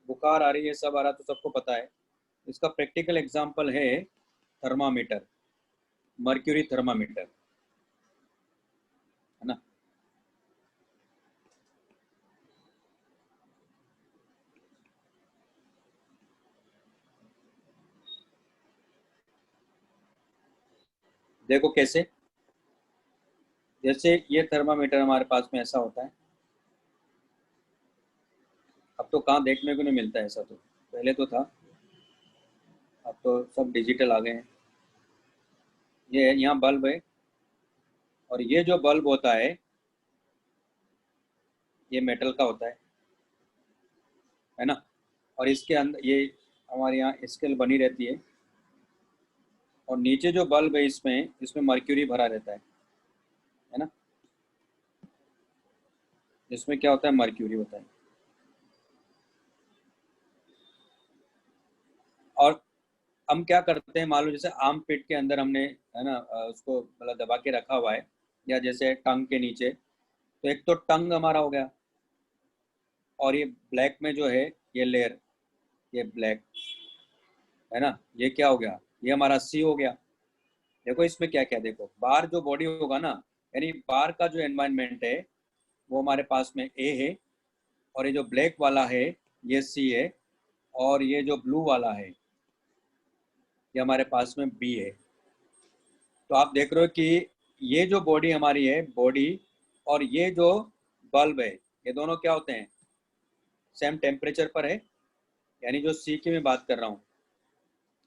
बुखार आ रही है, सब आ रहा, तो सबको पता है। इसका प्रैक्टिकल एग्जांपल है थर्मामीटर, मर्क्यूरी थर्मामीटर, है ना। देखो कैसे, जैसे ये थर्मामीटर हमारे पास में ऐसा होता है, अब तो कहाँ देखने को नहीं मिलता है ऐसा, तो पहले तो था, अब तो सब डिजिटल आ गए हैं। ये यहाँ बल्ब है, और ये जो बल्ब होता है ये मेटल का होता है ना, और इसके अंदर ये हमारे यहाँ स्केल बनी रहती है, और नीचे जो बल्ब है इसमें मर्क्यूरी भरा रहता है ना, इसमें क्या होता है, मर्क्यूरी होता है। और हम क्या करते हैं, मान लो जैसे आम पेट के अंदर हमने, है ना, उसको मतलब दबा के रखा हुआ है, या जैसे टंग के नीचे, तो एक तो टंग हमारा हो गया, और ये ब्लैक में जो है ये लेयर, ये ब्लैक है ना, ये क्या हो गया, ये हमारा सी हो गया। देखो इसमें क्या क्या, देखो बाहर जो बॉडी होगा ना, यानी बाहर का जो एनवायरनमेंट है वो हमारे पास में ए है, और ये जो ब्लैक वाला है ये सी है, और ये जो ब्लू वाला है ये हमारे पास में बी है। तो आप देख रहे हो कि ये जो बॉडी हमारी है, बॉडी और ये जो बल्ब है, ये दोनों क्या होते हैं, सेम टेम्परेचर पर है, यानी जो सी की मैं बात कर रहा हूँ,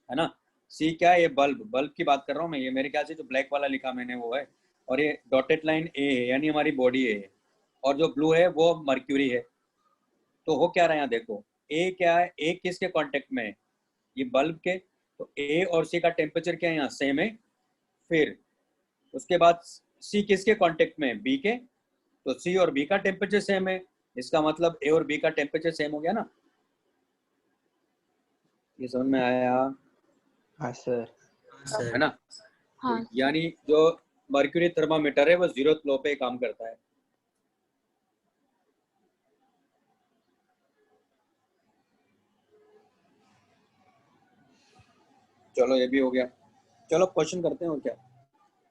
है ना, सी क्या है, ये बल्ब की बात कर रहा हूँ मैं, ये मेरे ख्याल से जो ब्लैक वाला लिखा मैंने वो है, और ये डॉटेड लाइन ए है, यानी हमारी बॉडी है, और जो ब्लू है वो मर्क्यूरी है। तो हो क्या रहा है यहाँ देखो, ए क्या है, ए किसके कांटेक्ट में है, ये बल्ब के, तो ए और सी का टेम्परेचर क्या है यहाँ, सेम है। फिर उसके बाद सी किसके कांटेक्ट में है, बी के, तो सी और बी का टेम्परेचर सेम है, इसका मतलब ए और बी का टेम्परेचर सेम हो गया ना। ये समझ में आया? हाँ सर। है ना। हाँ यानी जो मर्क्यूरी थर्मामीटर है वो जीरोथ लॉ पे काम करता है। चलो ये भी हो गया। चलो क्वेश्चन करते हैं, और क्या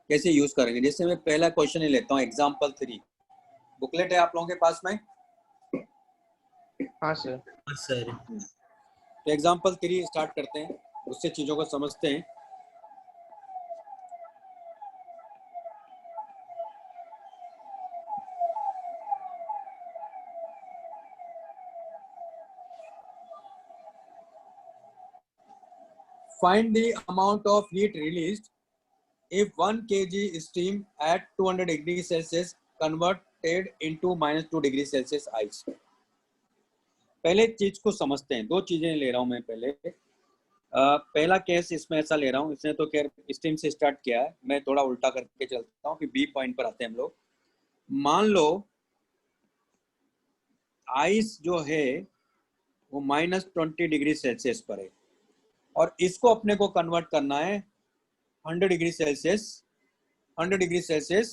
कैसे यूज करेंगे। जैसे मैं पहला क्वेश्चन ही लेता हूँ, एग्जाम्पल 3। बुकलेट है आप लोगों के पास में? हाँ सर। सर तो एग्जाम्पल 3 स्टार्ट करते हैं। उससे चीजों को समझते हैं। Find the amount of heat released if 1 kg steam at 200 degrees Celsius converted into -2 degree Celsius ice। पहले चीज को समझते हैं, दो चीजें ले रहा हूं मैं पहले। पहला केस इसमें ऐसा ले रहा हूं, इसने तो खैर स्टीम से स्टार्ट किया है, मैं थोड़ा उल्टा करके चलता हूं कि बी पॉइंट पर आते हैं हम लोग। मान लो आइस जो है वो -20 डिग्री सेल्सियस पर है और इसको अपने को कन्वर्ट करना है 100 degree Celsius, 100 degree Celsius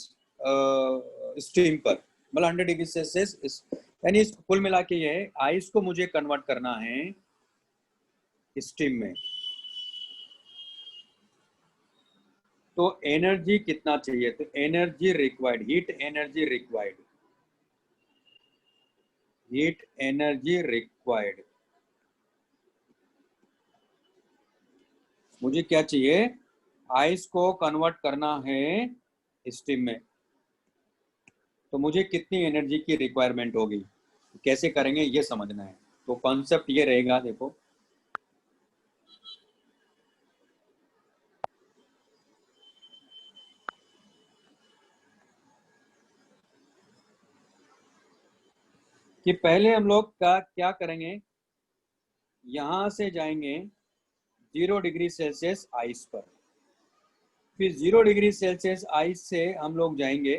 steam पर, मतलब 100 डिग्री सेल्सियस, यानी कुल मिला के ये आइस को मुझे कन्वर्ट करना है स्टीम में। तो एनर्जी कितना चाहिए, तो energy required, heat energy required, heat energy required मुझे क्या चाहिए, आइस को कन्वर्ट करना है स्टीम में, तो मुझे कितनी एनर्जी की रिक्वायरमेंट होगी, कैसे करेंगे ये समझना है। तो कॉन्सेप्ट ये रहेगा, देखो कि पहले हम लोग का क्या करेंगे, यहां से जाएंगे 0 डिग्री सेल्सियस आइस पर, फिर 0 डिग्री सेल्सियस आइस से हम लोग जाएंगे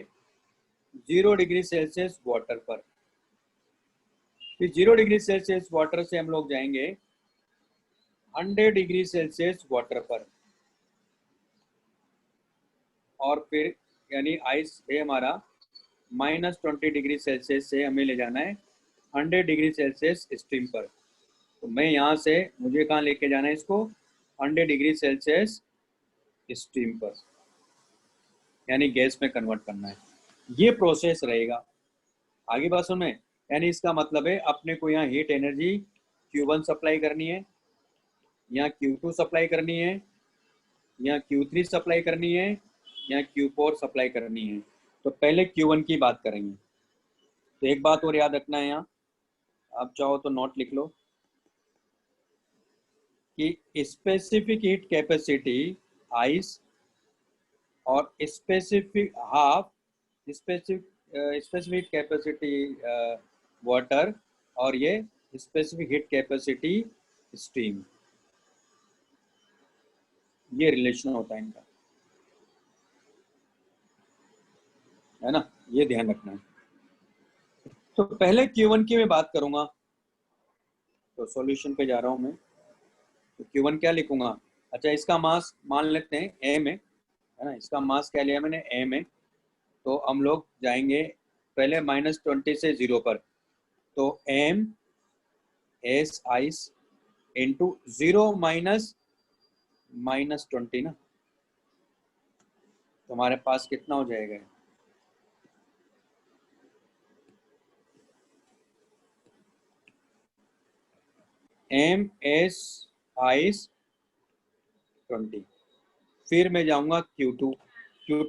0 डिग्री सेल्सियस वाटर पर, फिर 0 डिग्री सेल्सियस वाटर से हम लोग जाएंगे 100 डिग्री सेल्सियस वाटर पर, और फिर यानी आइस है हमारा -20 डिग्री सेल्सियस से हमें ले जाना है 100 डिग्री सेल्सियस स्टीम पर। तो मैं यहाँ से, मुझे कहाँ लेके जाना है इसको, 100 डिग्री सेल्सियस स्टीम पर, यानी गैस में कन्वर्ट करना है। ये प्रोसेस रहेगा, आगे बात सुन में। यानी इसका मतलब है अपने को यहाँ हीट एनर्जी Q1 सप्लाई करनी है, यहाँ Q2 सप्लाई करनी है, यहाँ Q3 सप्लाई करनी है, यहाँ Q4 सप्लाई करनी है। तो पहले Q1 की बात करेंगे। तो एक बात और याद रखना है, यहाँ आप चाहो तो नोट लिख लो कि स्पेसिफिक हीट कैपेसिटी आइस और specific half specific capacity water, और ये स्पेसिफिक हीट कैपेसिटी स्टीम, ये रिलेशन होता है इनका, है ना, ये ध्यान रखना है। तो पहले Q1 की मैं बात करूंगा, तो सॉल्यूशन पे जा रहा हूं मैं। तो Q1 क्या लिखूंगा, अच्छा इसका मास मान लेते हैं m है ना, इसका मास क्या लिया मैंने, m है। तो हम लोग जाएंगे पहले -20 से 0 पर, तो m s ice into 0 minus -20 ना, तो हमारे पास कितना हो जाएगा, m s आइस 20। फिर मैं जाऊंगा Q2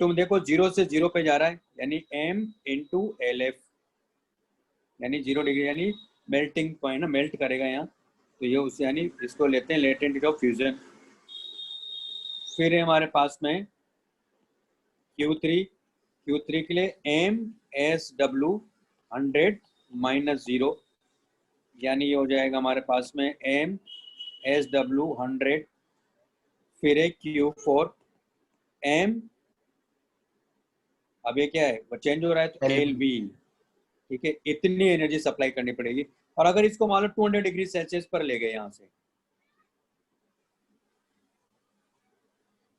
में, देखो 0 से 0 पे जा रहा है, यानी m इंटू LF, यानी 0 डिग्री, यानी मेल्टिंग पॉइंट ना, मेल्ट करेगा यहाँ, तो ये उसे, यानी इसको लेते हैं लेटेंट हीट ऑफ फ्यूजन। फिर है हमारे पास में Q3 के लिए m s w 100 -0, यानी ये हो जाएगा हमारे पास में m s w 100। फिर है Q4 m, अब ये क्या है, वो चेंज हो रहा है, तो LV, ठीक है, इतनी एनर्जी सप्लाई करनी पड़ेगी। और अगर इसको मान लो 200 डिग्री सेल्सियस पर ले गए यहाँ से,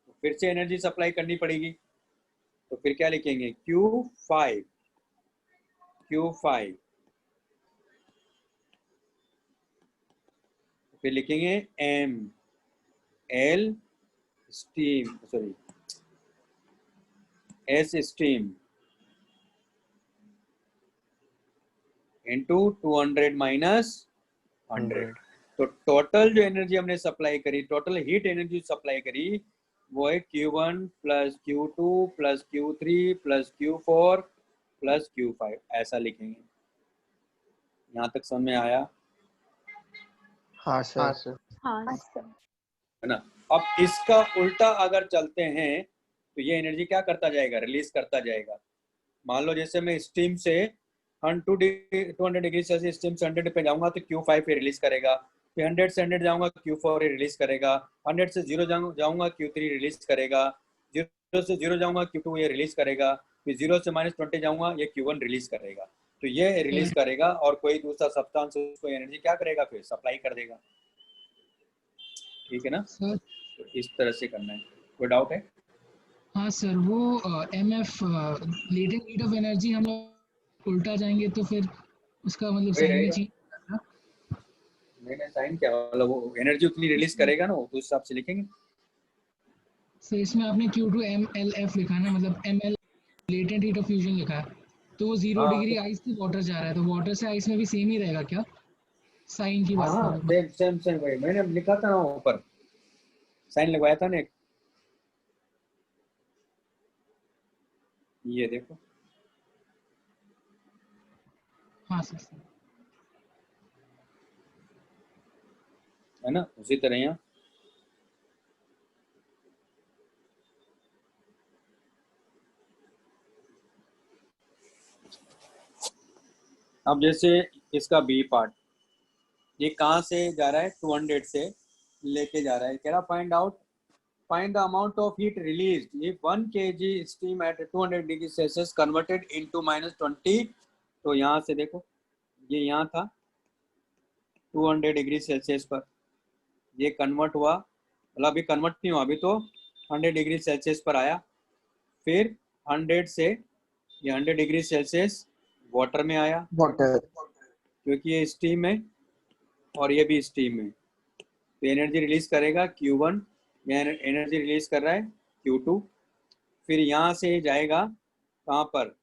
तो फिर से एनर्जी सप्लाई करनी पड़ेगी। तो फिर क्या लिखेंगे, Q5, फिर लिखेंगे M L steam, sorry S steam into 200 minus 100। तो टोटल जो एनर्जी हमने सप्लाई करी, टोटल हीट एनर्जी सप्लाई करी, वो है Q1 plus Q2 plus Q3 plus Q4 plus Q5, ऐसा लिखेंगे। यहाँ तक समझ में आया? हाँ सर। हाँ सर। है ना। अब इसका उल्टा अगर चलते हैं तो ये एनर्जी क्या करता जाएगा, रिलीज करता जाएगा। मान लो जैसे मैं स्टीम से 200 डिग्री सेल्सियस स्टीम से 100 पे जाऊंगा तो Q5 पे रिलीज करेगा, फिर 100 से 100 जाऊंगा Q4 रिलीज करेगा, 100 से 0 जाऊंगा Q3 रिलीज करेगा, 0 से 0 जाऊंगा Q2 ये रिलीज करेगा, फिर 0 से -20 जाऊंगा ये Q1 रिलीज करेगा। तो ये रिलीज करेगा और कोई दूसरा सब्सटेंस उसको एनर्जी क्या करेगा, फिर सप्लाई कर देगा। ठीक है ना सर? तो इस तरह से करना है। कोई डाउट है? हाँ सर, वो MF latent heat of energy हम लोग उल्टा जाएंगे तो फिर उसका मतलब वही साइन में रहेगा। चेंज। मैंने साइन क्या, मतलब वो एनर्जी उतनी रिलीज करेगा ना, उस हिसाब से लिखेंगे। सर इसमें आपने Q2 MLF लिखा है ना, मतलब ML latent heat of fusion लिखा है, तो वो 0 हाँ डिग्री आइस से वाटर जा रहा है, तो वाटर से आइस में भी सेम ही रहेगा क्या? साइन की बात हाँ, कर रहे सेम सेम वही मैंने लिखा था ना ऊपर, साइन लगवाया था ना एक, ये देखो। हाँ सर। है ना, उसी तरह यहाँ अब जैसे इसका बी पार्ट, ये कहाँ से जा रहा है, 200 से लेके जा रहा है। कह रहा find the amount of heat released if 1 kg steam at 200 degree Celsius converted into -20। तो यहाँ से देखो, ये यहाँ था 200 डिग्री सेल्सियस पर, ये कन्वर्ट हुआ, मतलब अभी कन्वर्ट नहीं हुआ, अभी तो 100 डिग्री सेल्सियस पर आया, फिर 100 से ये 100 डिग्री सेल्सियस वाटर में आया, वाटर। क्योंकि ये स्टीम है और ये भी स्टीम है, तो एनर्जी रिलीज करेगा Q1, ये एनर्जी रिलीज कर रहा है Q2, फिर यहाँ से जाएगा कहाँ पर,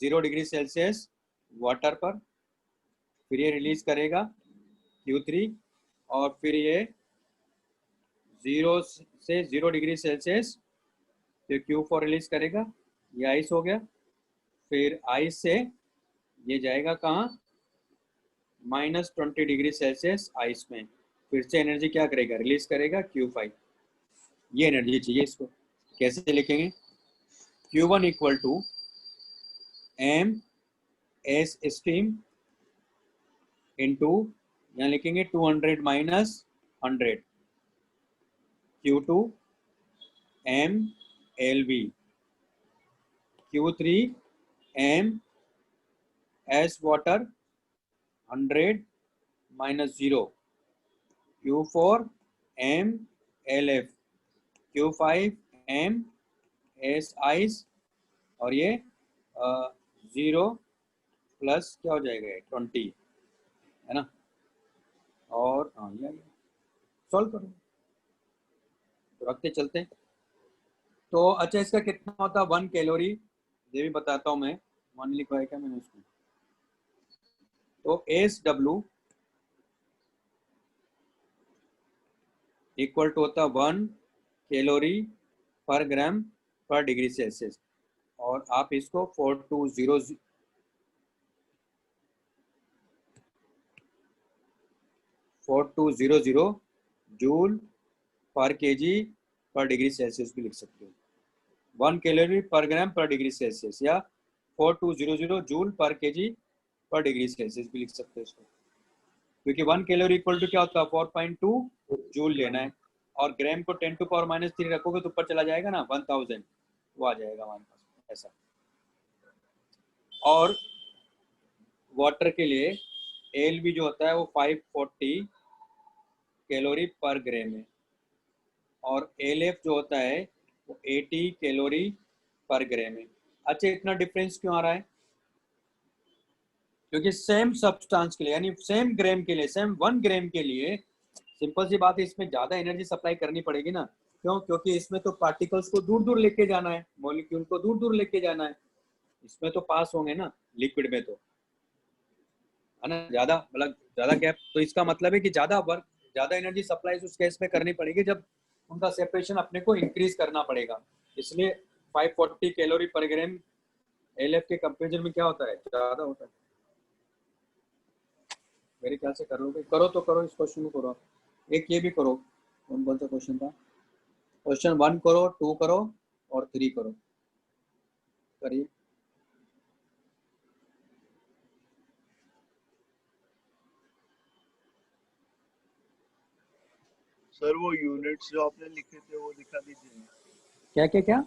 0 डिग्री सेल्सियस वाटर पर, फिर ये रिलीज करेगा Q3, और फिर ये 0 से 0 डिग्री सेल्सियस फिर Q4 रिलीज करेगा, ये आइस हो गया, फिर आइस से ये जाएगा कहाँ, -20 डिग्री सेल्सियस आइस में, फिर से एनर्जी क्या करेगा, रिलीज करेगा Q5। ये एनर्जी चाहिए इसको, कैसे लिखेंगे, Q1 equal to M S steam into, यहाँ लिखेंगे 200 minus 100, Q2 M LV, Q3 M S water 100 minus 0, Q4 M LF, Q5 M S ice, और ये 0 प्लस क्या हो जाएगा 20, है ना। और हाँ ये सॉल्व करो, तो रखते चलते। तो अच्छा, इसका कितना होता है 1 कैलोरी, ये भी बताता हूँ मैं, 1 लिखवाया क्या मैंने उसको। तो SW इक्वल टू होता है 1 कैलोरी पर ग्राम पर डिग्री सेल्सियस, और आप इसको 4200 जूल पर केजी पर डिग्री सेल्सियस भी लिख सकते हो, 1 कैलोरी पर ग्राम पर डिग्री सेल्सियस, या 4200 जूल पर केजी पर डिग्री सेल्सियस भी लिख सकते हो इसको, क्योंकि 1 कैलोरी इक्वल टू क्या होता है 4.2 जूल लेना है, और ग्राम को 10⁻³ रखोगे तो ऊपर चला जाएगा ना 1000, वो आ जाएगा हमारे पास ऐसा। और वाटर के लिए ALV जो होता है वो 540 कैलोरी पर ग्राम है, और LF जो होता है वो 80 कैलोरी पर ग्राम है। अच्छा, इतना डिफरेंस क्यों आ रहा है, क्योंकि सेम सब्सटेंस के लिए, यानी सेम ग्राम के लिए, सेम 1 ग्राम के लिए, सिंपल सी बात है, इसमें ज्यादा एनर्जी सप्लाई करनी पड़ेगी ना, क्यों, क्योंकि इसमें तो पार्टिकल्स को दूर दूर लेके जाना है, मॉलिक्यूल को दूर दूर लेके जाना है, इसमें तो पास होंगे ना लिक्विड में, तो है ना, ज्यादा मतलब ज्यादा गैप, तो इसका मतलब है कि ज्यादा वर्क, ज्यादा एनर्जी सप्लाई उस केस में करनी पड़ेगी जब उनका सेपरेशन अपने को इंक्रीज करना पड़ेगा। इसलिए 540 कैलोरी पर ग्राम एलएफ के कंपेरिजन में क्या होता है, ज्यादा होता है। मेरे ख्याल से कर लोगे, करो तो करो, इस क्वेश्चन को करो। एक ये भी करो, कौन सा क्वेश्चन था, क्वेश्चन 1 करो, 2 करो और 3 करो, करिए। सर वो यूनिट्स जो आपने लिखे थे वो दिखा दीजिए। क्या क्या क्या?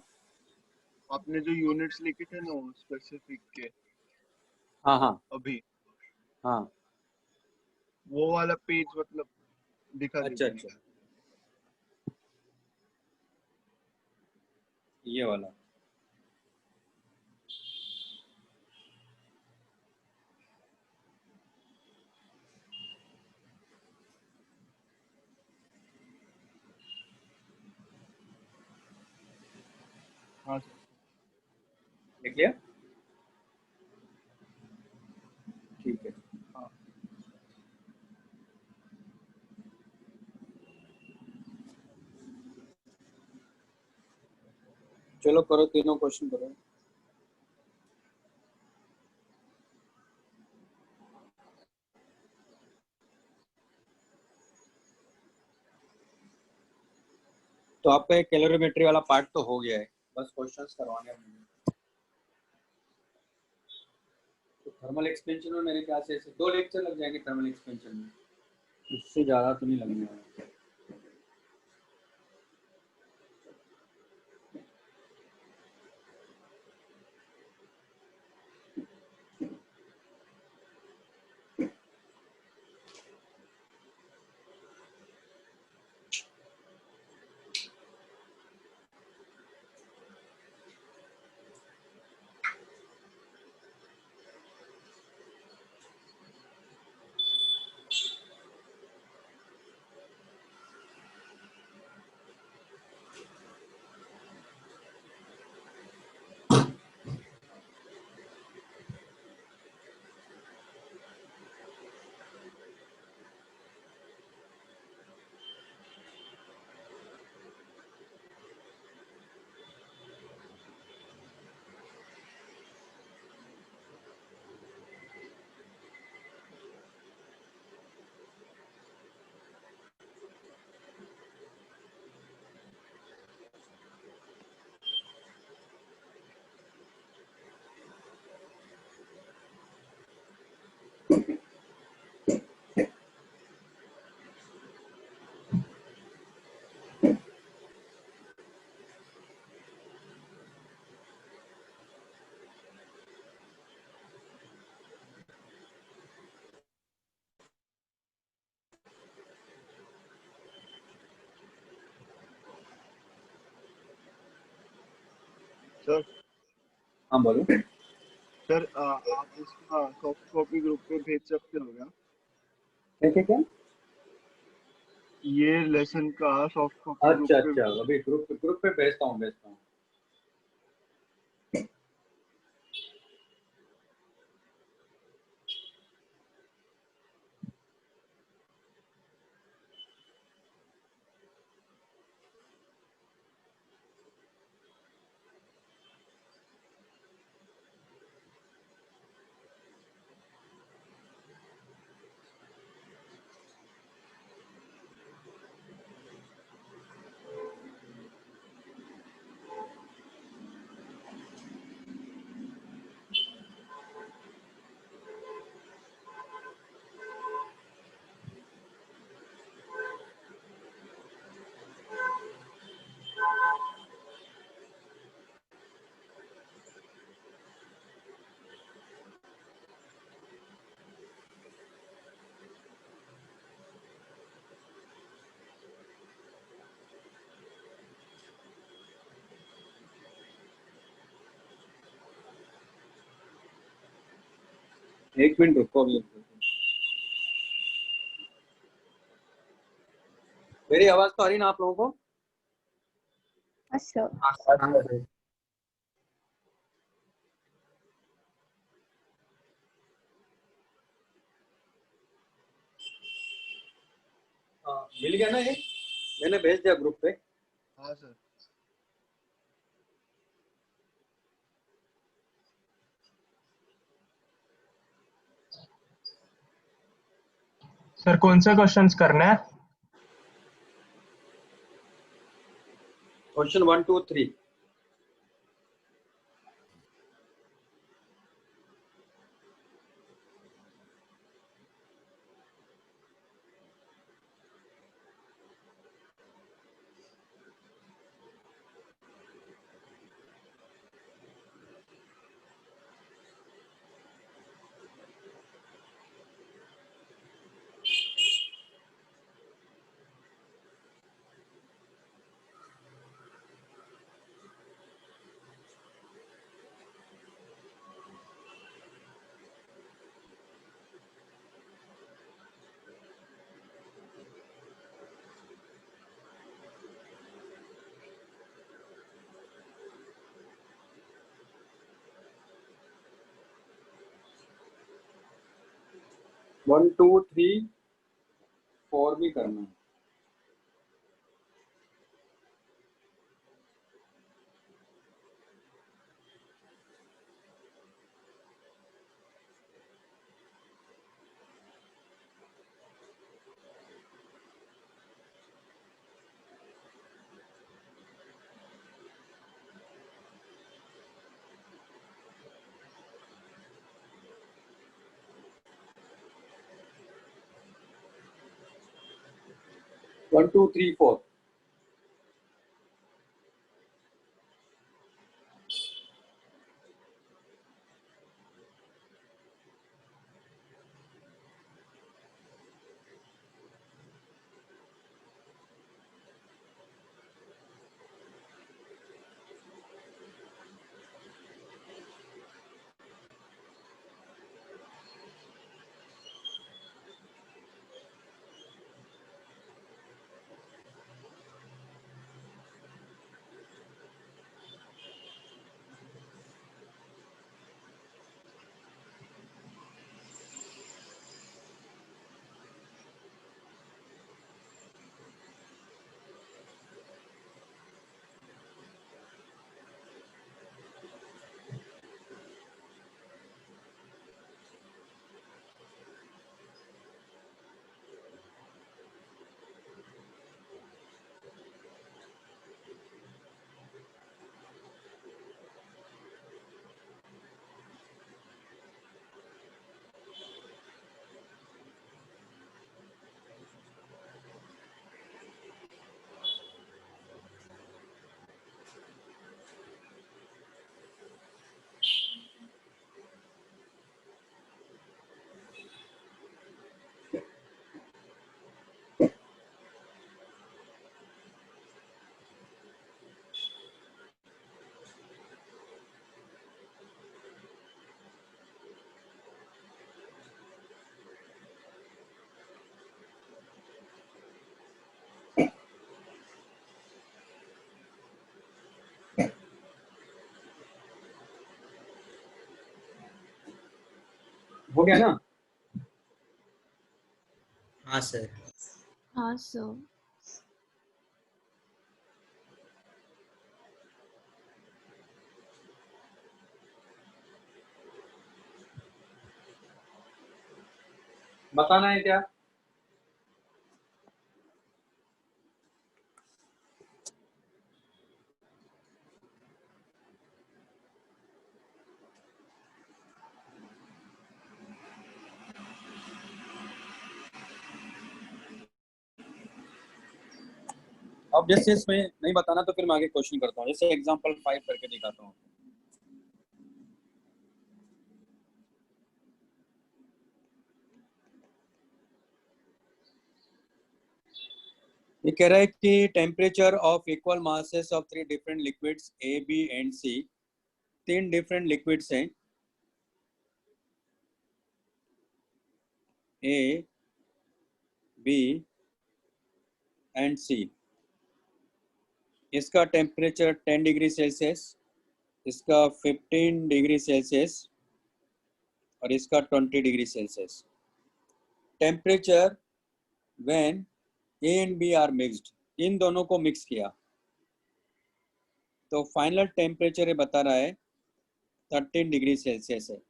आपने जो यूनिट्स लिखे थे ना वो स्पेसिफिक के, हाँ हाँ अभी हाँ, वो वाला पेज मतलब दिखा अच्छा दीजिए। अच्छा, ये वाला। हाँ सर। लिख लिया, ठीक है। हाँ चलो करो, तीनों क्वेश्चन करो। तो आपका एक कैलोरीमेट्री वाला पार्ट तो हो गया है, बस क्वेश्चंस करवाने हैं। तो थर्मल एक्सपेंशन में मेरे ख्याल से ऐसे 2 लेक्चर लग जाएंगे थर्मल एक्सपेंशन में, उससे ज़्यादा तो नहीं लगने वाला। सर। हाँ बोलो। सर आप इसका सॉफ्ट कॉपी ग्रुप पे भेज सकते हो क्या? क्या क्या क्या? ये लेसन का सॉफ्ट कॉपी ग्रुप अच्छा पे अच्छा, अभी ग्रुप पे भेजता हूँ। एक मिनट रुको अभी। मेरी आवाज तो आ रही ना आप लोगों को? अच्छा, हाँ मिल गया ना ये, मैंने भेज दिया ग्रुप पे। हाँ सर। सर कौन सा क्वेश्चंस करना है? Question 1 2 3। One two three four भी करना है। One two three four. हो गया ना? हाँ सर। हाँ सर। बताना है क्या? अब जैसे इसमें नहीं बताना तो फिर मैं आगे क्वेश्चन करता हूँ। जैसे एग्जांपल 5 करके दिखाता हूँ। ये कह रहा है कि temperature of equal masses of 3 different liquids a b and c. 3 different liquids हैं, ए बी एंड सी। इसका टेम्परेचर 10 डिग्री सेल्सियस, इसका 15 डिग्री सेल्सियस और इसका 20 degree celsius. Temperature when A and B are mixed, इन दोनों को मिक्स किया तो फाइनल टेम्परेचर ये बता रहा है 13 डिग्री सेल्सियस है।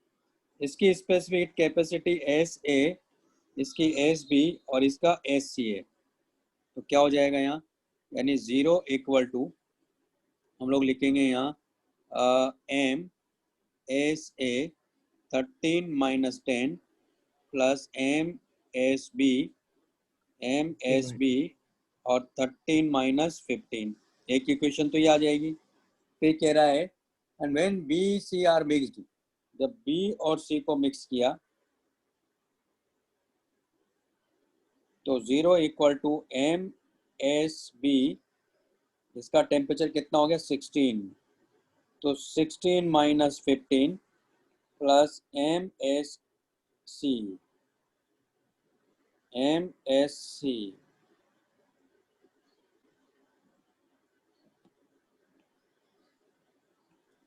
इसकी specific heat capacity S A, इसकी एस बी और इसका एस सी है। तो क्या हो जाएगा यहाँ, यानी 0 इक्वल टू हम लोग लिखेंगे यहाँ m s a 13 minus 10 plus M S b और 13 माइनस 15, एक इक्वेशन तो ये आ जाएगी। फिर कह रहा है and when B C are mixed, जब बी और सी को मिक्स किया तो 0 equal to M S B, इसका टेम्परेचर कितना हो गया 16, तो 16 minus 15 plus M S C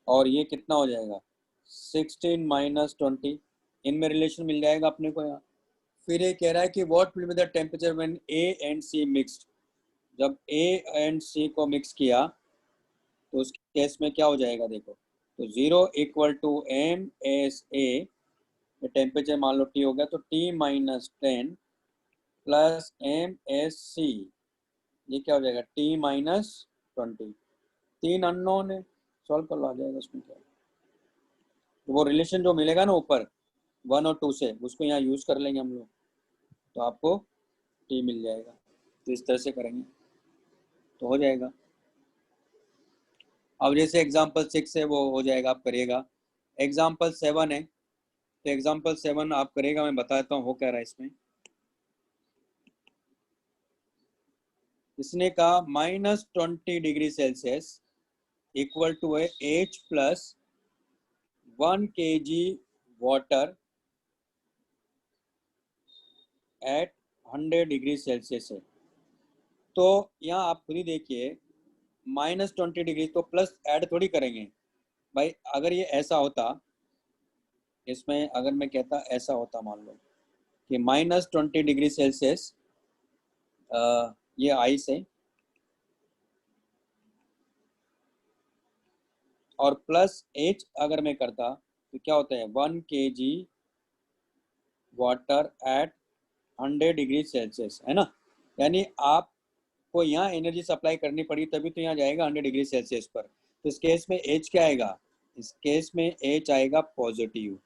और ये कितना हो जाएगा 16 माइनस 20, इनमें रिलेशन मिल जाएगा अपने को यहाँ। फिर ये कह रहा है कि what will be the temperature when A and c mixed, जब ए एंड सी को मिक्स किया तो उस केस में क्या हो जाएगा देखो, तो 0 equal to M s a, temperature मान लो टी हो गया तो t minus 10 plus M S c, ये क्या हो जाएगा टी माइनस 20, 3 अननोन है, सॉल्व कर लो आ जाएगा उसमें क्या। तो वो रिलेशन जो मिलेगा ना ऊपर 1 और 2 से, उसको यहाँ यूज कर लेंगे हम लोग, तो आपको टी मिल जाएगा। तो इस तरह से करेंगे तो हो जाएगा। अब जैसे एग्जाम्पल 6 है वो हो जाएगा, आप करिएगा। एग्जाम्पल 7 है, तो एग्जाम्पल 7 आप करेगा, मैं बताता हूँ हो क्या रहा है इसमें। इसने कहा -20 डिग्री सेल्सियस इक्वल टू है H plus 1 kg water at 100 degree Celsius है। तो यहाँ आप खुद ही देखिए -20 डिग्री, तो प्लस ऐड थोड़ी करेंगे भाई। अगर ये ऐसा होता, इसमें अगर मैं कहता ऐसा होता, मान लो कि -20 डिग्री सेल्सियस ये आइस है और प्लस H अगर मैं करता तो क्या होता है 1 kg water at 100 degree Celsius, है ना। यानी आपको यहाँ एनर्जी सप्लाई करनी पड़ी तभी तो यहाँ जाएगा 100 डिग्री सेल्सियस पर। तो इस केस में H क्या आएगा, इस केस में H आएगा पॉजिटिव,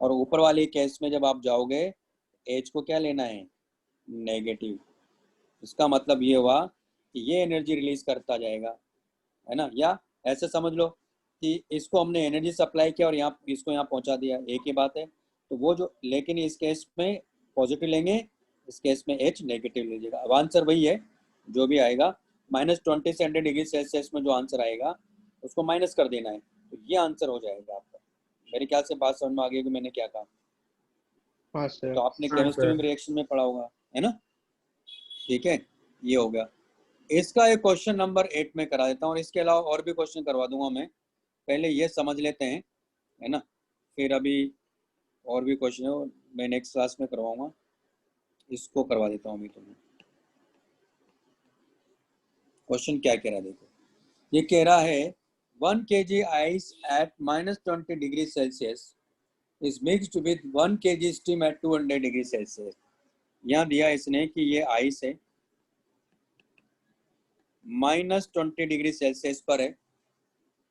और ऊपर वाले केस में जब आप जाओगे H को क्या लेना है नेगेटिव। इसका मतलब ये हुआ कि ये एनर्जी रिलीज करता जाएगा, है ना। या ऐसे समझ लो कि इसको हमने एनर्जी सप्लाई किया और यहाँ इसको यहाँ पहुँचा दिया, एक ही बात है। तो वो जो, लेकिन इस केस में पॉजिटिव लेंगे, इस केस में H नेगेटिव लीजिएगा। अब आंसर वही है जो भी आएगा, -20 से 100 डिग्री सेल्सियस में जो आंसर आएगा उसको माइनस कर देना है, तो ये आंसर हो जाएगा आपका। मेरे ख्याल से बात समझ में आ गई कि मैंने क्या कहा। हाँ सर। तो आपने केमिस्ट्री में रिएक्शन में पढ़ा होगा, है ना। ठीक है, ये हो गया। इसका एक क्वेश्चन नंबर 8 में करा देता हूँ, और इसके अलावा और भी क्वेश्चन करवा दूंगा मैं, पहले ये समझ लेते हैं, है ना। फिर अभी और भी क्वेश्चन है मैं नेक्स्ट क्लास में करवाऊंगा, इसको करवा देता हूँ अभी। तो क्वेश्चन क्या कह रहा है देखो, ये कह रहा है 1 kg ice eight -20 degree Celsius is mixed with 1 kg steam eight 200 degree Celsius. यहाँ दिया इसने कि ये आइस है, -20 डिग्री सेल्सियस पर है,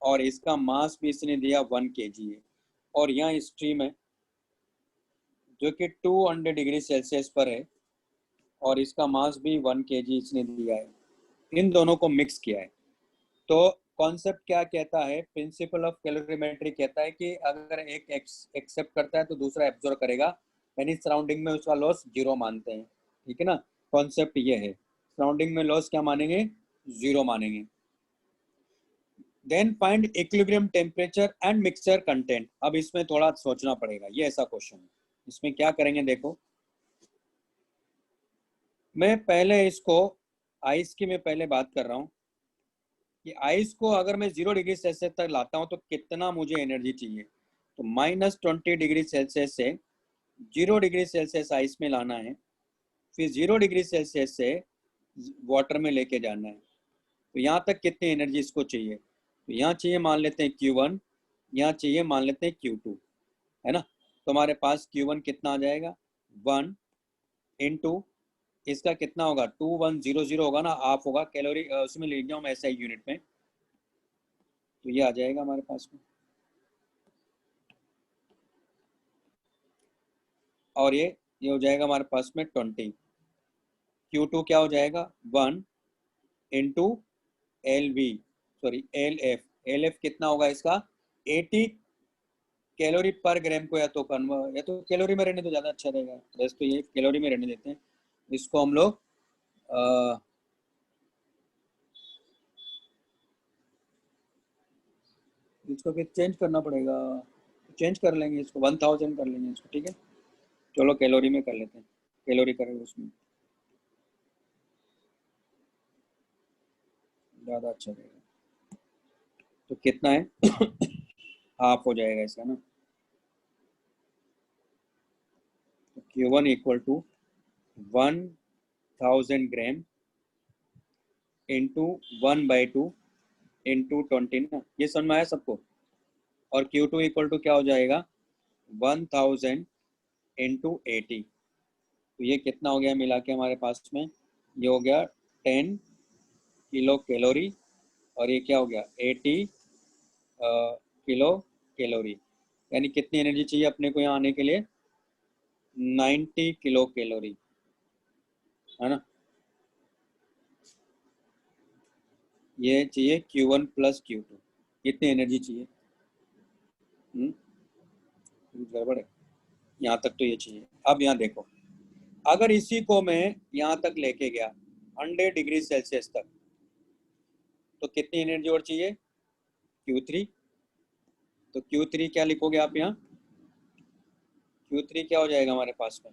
और इसका मास भी इसने दिया 1 kg है, और यहाँ स्ट्रीम है जो कि 200 डिग्री सेल्सियस पर है, और इसका मास भी 1 kg इसने दिया है। इन दोनों को मिक्स किया है। तो कॉन्सेप्ट क्या कहता है, प्रिंसिपल ऑफ कैलोरीमेट्री कहता है कि अगर एक एक्सेप्ट करता है तो दूसरा एब्जॉर्ब करेगा, यानी सराउंडिंग में उसका लॉस 0 मानते हैं, ठीक है ना। कॉन्सेप्ट ये है, सराउंडिंग में लॉस क्या मानेंगे 0 मानेंगे। Then find equilibrium temperature and mixture content. अब इसमें थोड़ा सोचना पड़ेगा, ये ऐसा क्वेश्चन है। इसमें क्या करेंगे देखो, मैं पहले इसको आइस की मैं पहले बात कर रहा हूँ कि आइस को अगर मैं 0 डिग्री सेल्सियस तक लाता हूँ तो कितना मुझे एनर्जी चाहिए। तो -20 डिग्री सेल्सियस से 0 डिग्री सेल्सियस आइस में लाना है, फिर 0 डिग्री सेल्सियस से वाटर में लेके जाना है। तो यहाँ तक कितनी एनर्जी इसको चाहिए, तो यहाँ चाहिए मान लेते हैं Q1, यहाँ चाहिए मान लेते हैं Q2, है ना। तो हमारे पास Q1 कितना आ जाएगा 1 इंटू इसका कितना होगा 2100 होगा ना, हाफ होगा कैलोरी, उसमें ले जाऊँ मैं ऐसा यूनिट में, तो ये आ जाएगा हमारे पास में। और ये हो जाएगा हमारे पास में 20। Q2 क्या हो जाएगा 1 इंटू एल एफ कितना होगा इसका 80 कैलोरी पर ग्राम को, या तो कैलोरी में रहने तो ज़्यादा अच्छा रहेगा, बस तो ये कैलोरी में रहने देते हैं। इसको हम लोग इसको फिर चेंज करना पड़ेगा, चेंज कर लेंगे इसको 1000 कर लेंगे इसको, ठीक है। चलो कैलोरी में कर लेते हैं, कैलोरी करेंगे उसमें ज़्यादा अच्छा रहेगा। तो कितना है हाफ हो जाएगा इसका ना। तो Q1 equal to 1000 gram into 1/2 into 20 ना, ये समझ में आया सबको। और Q2 इक्वल टू क्या हो जाएगा 1000 इंटू 80। तो ये कितना हो गया मिला के हमारे पास में, ये हो गया 10 किलो कैलोरी, और ये क्या हो गया 80 किलो कैलोरी। यानी कितनी एनर्जी चाहिए अपने को यहाँ आने के लिए 90 किलो कैलोरी, है ना। ये चाहिए Q1 प्लस Q2, कितनी एनर्जी चाहिए, गड़बड़ है, यहाँ तक तो ये चाहिए। अब यहाँ देखो, अगर इसी को मैं यहाँ तक लेके गया 100 डिग्री सेल्सियस तक, तो कितनी एनर्जी और चाहिए Q3। तो Q3 क्या लिखोगे आप यहाँ, Q3 क्या हो जाएगा हमारे पास में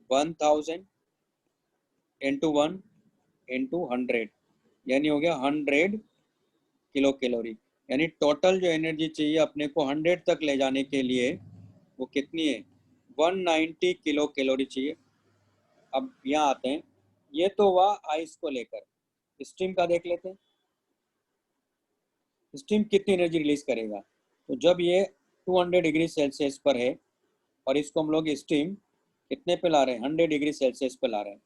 1000 इंटू 1 इंटू 100, यानी हो गया 100 किलो कैलोरी। यानी टोटल जो एनर्जी चाहिए अपने को 100 तक ले जाने के लिए वो कितनी है 190 किलो कैलोरी चाहिए। अब यहाँ आते हैं, ये तो हुआ आइस को लेकर, स्टीम का देख लेते हैं, स्टीम कितनी एनर्जी रिलीज करेगा। तो जब ये 200 डिग्री सेल्सियस पर है और इसको हम लोग स्टीम कितने पे ला रहे हैं 100 डिग्री सेल्सियस पे ला रहे हैं,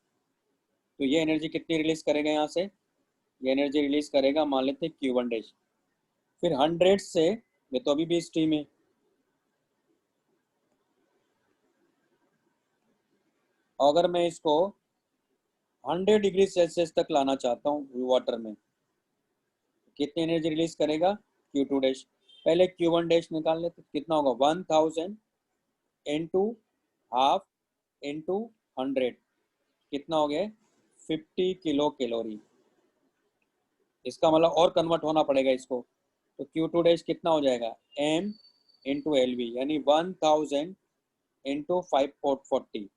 तो ये एनर्जी कितनी रिलीज करेगा यहाँ से, ये एनर्जी रिलीज करेगा मान लेते हैं Q1 डैश। फिर 100 से, ये तो अभी भी स्टीम है, अगर मैं इसको 100 डिग्री सेल्सियस तक लाना चाहता हूँ वाटर में, कितनी एनर्जी रिलीज करेगा Q2 डैश। पहले Q1 डैश निकाल लेते, कितना होगा 1000 इंटू हाफ इंटू 100, कितना हो गया 50 किलो कैलोरी। इसका मतलब और कन्वर्ट होना पड़ेगा इसको, तो Q2 डैश कितना हो जाएगा M इंटू LV, यानी 1000 इंटू 540,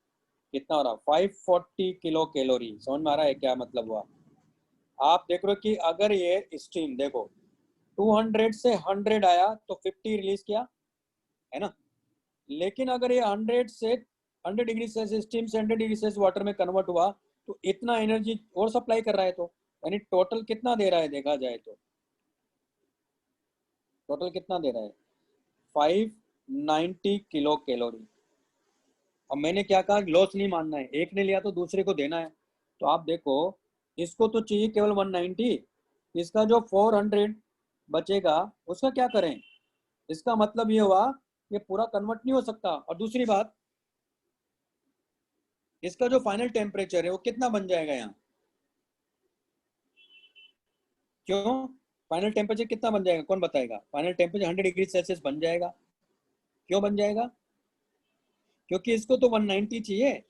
कितना हो रहा 540 किलो कैलोरी। समझ में आ रहा है क्या मतलब हुआ। आप देख रहे हो कि अगर ये स्टीम देखो 200 से 100 आया तो 50 रिलीज किया, है ना। लेकिन अगर ये 100 से 100 डिग्री सेल्सियस स्टीम से 100 डिग्री सेल्सियस वाटर में कन्वर्ट हुआ तो इतना एनर्जी और सप्लाई कर रहा है, तो यानी टोटल कितना दे रहा है देखा जाए तो, टोटल कितना दे रहा है 590 किलो कैलोरी। अब मैंने क्या कहा लॉस नहीं मानना है, एक ने लिया तो दूसरे को देना है। तो आप देखो इसको तो चाहिए केवल 190, इसका जो 400 बचेगा उसका क्या करें। इसका मतलब ये हुआ ये पूरा कन्वर्ट नहीं हो सकता। और दूसरी बात, इसका जो फाइनल टेम्परेचर है वो कितना बन जाएगा यहाँ, क्यों फाइनल टेम्परेचर कितना बन जाएगा कौन बताएगा। फाइनल टेम्परेचर 100 डिग्री सेल्सियस बन जाएगा। क्यों बन जाएगा, क्योंकि इसको तो 190 चाहिए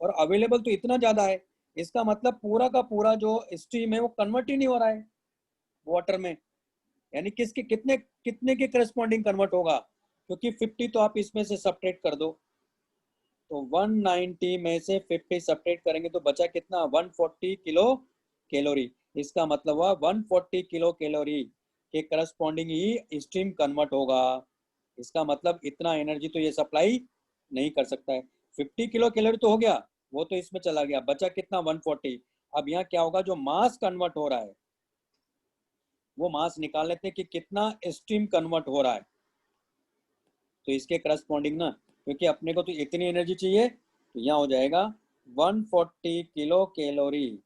और अवेलेबल तो इतना ज्यादा है। इसका मतलब पूरा का पूरा जो स्टीम है वो कन्वर्ट ही नहीं हो रहा है वाटर में, यानी किसके कितने कितने के करस्पॉन्डिंग कन्वर्ट होगा, क्योंकि 50 तो आप इसमें से सब्ट्रैक्ट कर दो, तो 190 में से 50 सब्ट्रैक्ट करेंगे तो बचा कितना 140 किलो कैलोरी। इसका मतलब हुआ 140 किलो कैलोरी के करस्पॉन्डिंग ही स्टीम कन्वर्ट होगा। इसका मतलब इतना एनर्जी तो ये सप्लाई नहीं कर सकता है। 50 किलो कैलोरी तो हो गया, वो तो इसमें चला गया, बचा कितना 140। अब यहाँ क्या होगा, जो मास कन्वर्ट हो रहा है वो मास निकाल लेते हैं कि कितना स्टीम कन्वर्ट हो रहा है। तो इसके करस्पॉन्डिंग ना, क्योंकि अपने को तो इतनी एनर्जी चाहिए, तो यहाँ हो जाएगा 140 kilo calorie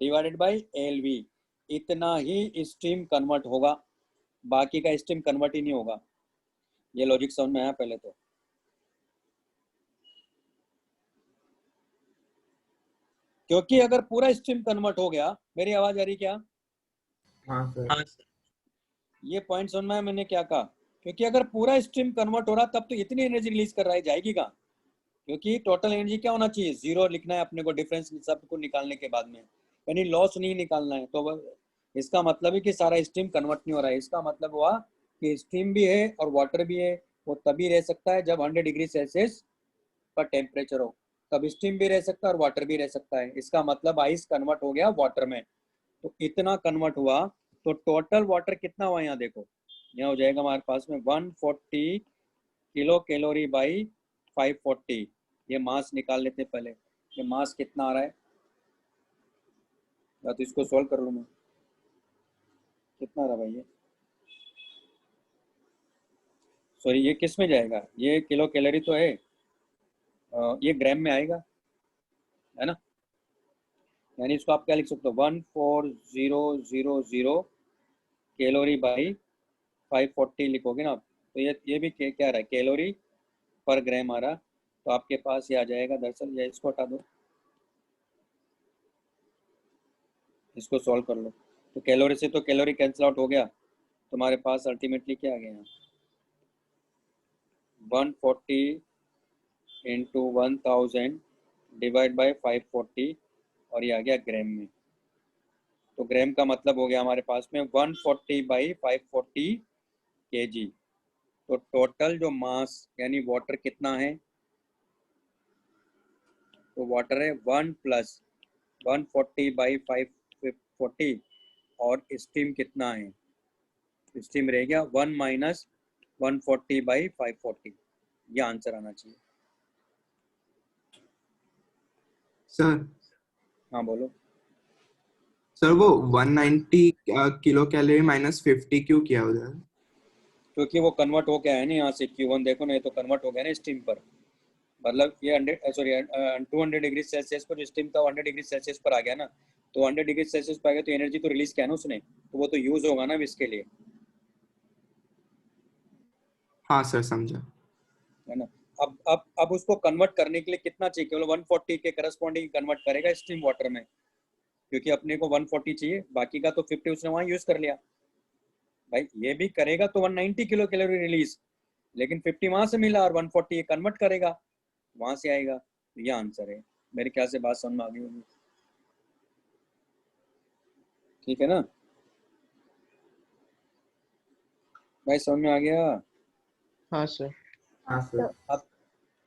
divided by LV, इतना ही स्टीम कन्वर्ट होगा, बाकी का स्टीम कन्वर्ट ही नहीं होगा। ये लॉजिक समझ में आया पहले तो? क्योंकि अगर पूरा स्ट्रीम कन्वर्ट हो गया, मेरी आवाज आ रही क्या? हाँ सर। ये पॉइंट समझ में आया मैंने क्या कहा? क्योंकि अगर पूरा स्ट्रीम कन्वर्ट हो रहा तब तो इतनी एनर्जी रिलीज कर रहा है, जाएगी कहाँ? क्योंकि टोटल एनर्जी क्या होना चाहिए, 0 लिखना है अपने को डिफरेंस सब को निकालने के बाद में, यानी लॉस नहीं निकालना है। तो इसका मतलब है कि सारा स्ट्रीम कन्वर्ट नहीं हो रहा है। इसका मतलब हुआ कि स्ट्रीम भी है और वाटर भी है, वो तभी रह सकता है जब 100 डिग्री सेल्सियस का टेम्परेचर हो, तब स्टीम भी रह सकता है और वाटर भी रह सकता है। इसका मतलब आइस कन्वर्ट हो गया वाटर में, तो इतना कन्वर्ट हुआ, तो टोटल वाटर कितना हुआ यहाँ देखो, यहाँ हो जाएगा हमारे पास में 140 किलो कैलोरी बाई 540। ये मास निकाल लेते हैं पहले, ये मास कितना आ रहा है, या तो इसको सॉल्व कर लूँ मैं, कितना आ रहा भाई ये, सॉरी ये किस में जाएगा, ये किलो कैलोरी तो है, ये ग्राम में आएगा, है ना? यानी इसको आप क्या लिख सकते हो, 14000 कैलोरी बाई 540 लिखोगे ना आप, तो ये भी क्या रहा है, कैलोरी पर ग्राम आ रहा, तो आपके पास ये आ जाएगा। दरअसल ये इसको हटा दो, इसको सॉल्व कर लो, तो कैलोरी से तो कैलोरी कैंसिल आउट हो गया, तुम्हारे पास अल्टीमेटली क्या आ गया यहाँ, 140 इंटू 1000 डिवाइड बाई 540, और ये आ गया ग्राम में। तो ग्राम का मतलब हो गया हमारे पास में 140 बाई 540 kg। तो टोटल जो मास यानी वाटर कितना है, तो वाटर है 1 प्लस 140 बाई 540, और स्टीम कितना है, स्टीम रह गया 1 माइनस 140 बाई 540। ये आंसर आना चाहिए। सर हाँ बोलो। सर वो 190 किलो कैलोरी माइनस 50 क्यों किया उधर? क्योंकि वो कन्वर्ट हो गया है ना यहाँ से, Q1 देखो ना, ये तो कन्वर्ट हो गया ना स्टीम पर, मतलब ये 200 डिग्री सेल्सियस पर जो स्टीम था 100 डिग्री सेल्सियस पर आ गया ना, तो 100 डिग्री सेल्सियस पर आ गया तो एनर्जी तो रिलीज किया ना उसने, तो वो तो यूज होगा ना इसके लिए, हाँ सर समझा। है ना? अब उसको कन्वर्ट करने के लिए कितना चाहिए, केवल 140 के करस्पॉन्डिंग कन्वर्ट करेगा स्टीम वाटर में, क्योंकि अपने को 140 चाहिए, बाकी का तो 50 उसने वहां यूज कर लिया। भाई ये भी करेगा तो 190 किलो कैलोरी रिलीज, लेकिन 50 वहां से मिला और 140 ये कन्वर्ट करेगा, वहां से आएगा। तो ये आंसर है, मेरे ख्याल से बात समझ में आ गई होगी, ठीक है ना भाई, समझ में आ गया? हाँ सर। हाँ सर। अब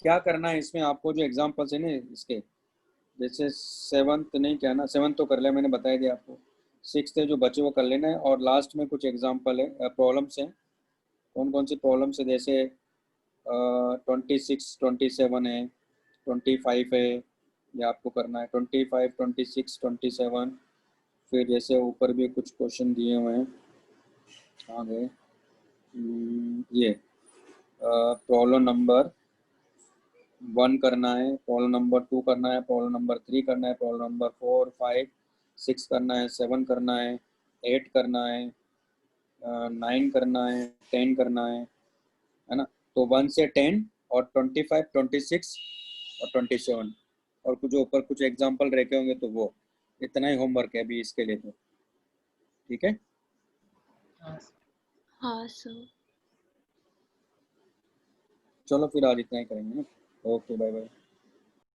क्या करना है इसमें, आपको जो एग्जाम्पल्स है ना इसके, जैसे 7th नहीं क्या ना, 7th तो कर लिया मैंने, बता दिया आपको, 6th है जो बचे वो कर लेना है, और लास्ट में कुछ एग्जाम्पल है, प्रॉब्लम्स हैं, कौन कौन सी प्रॉब्लम्स है, जैसे 26 27 है, 25 है, ये आपको करना है, 25 26 27। फिर जैसे ऊपर भी कुछ क्वेश्चन दिए हुए हैं, कहाँ गए, ये प्रॉब्लम नंबर 1 करना है, प्रॉब्लम नंबर 2 करना है, प्रॉब्लम नंबर 3 करना है, प्रॉब्लम नंबर 4 5 6 करना है, 7 करना है, 8 करना है, 9 करना है, 10 करना है ना? तो 1 से 10 और 25 26 और 27, और कुछ ऊपर कुछ एग्जाम्पल रखे होंगे, तो वो इतना ही होमवर्क है अभी इसके लिए, तो ठीक है। हाँ सर। चलो फिर आज इतना ही करेंगे ना, ओके बाय बाय।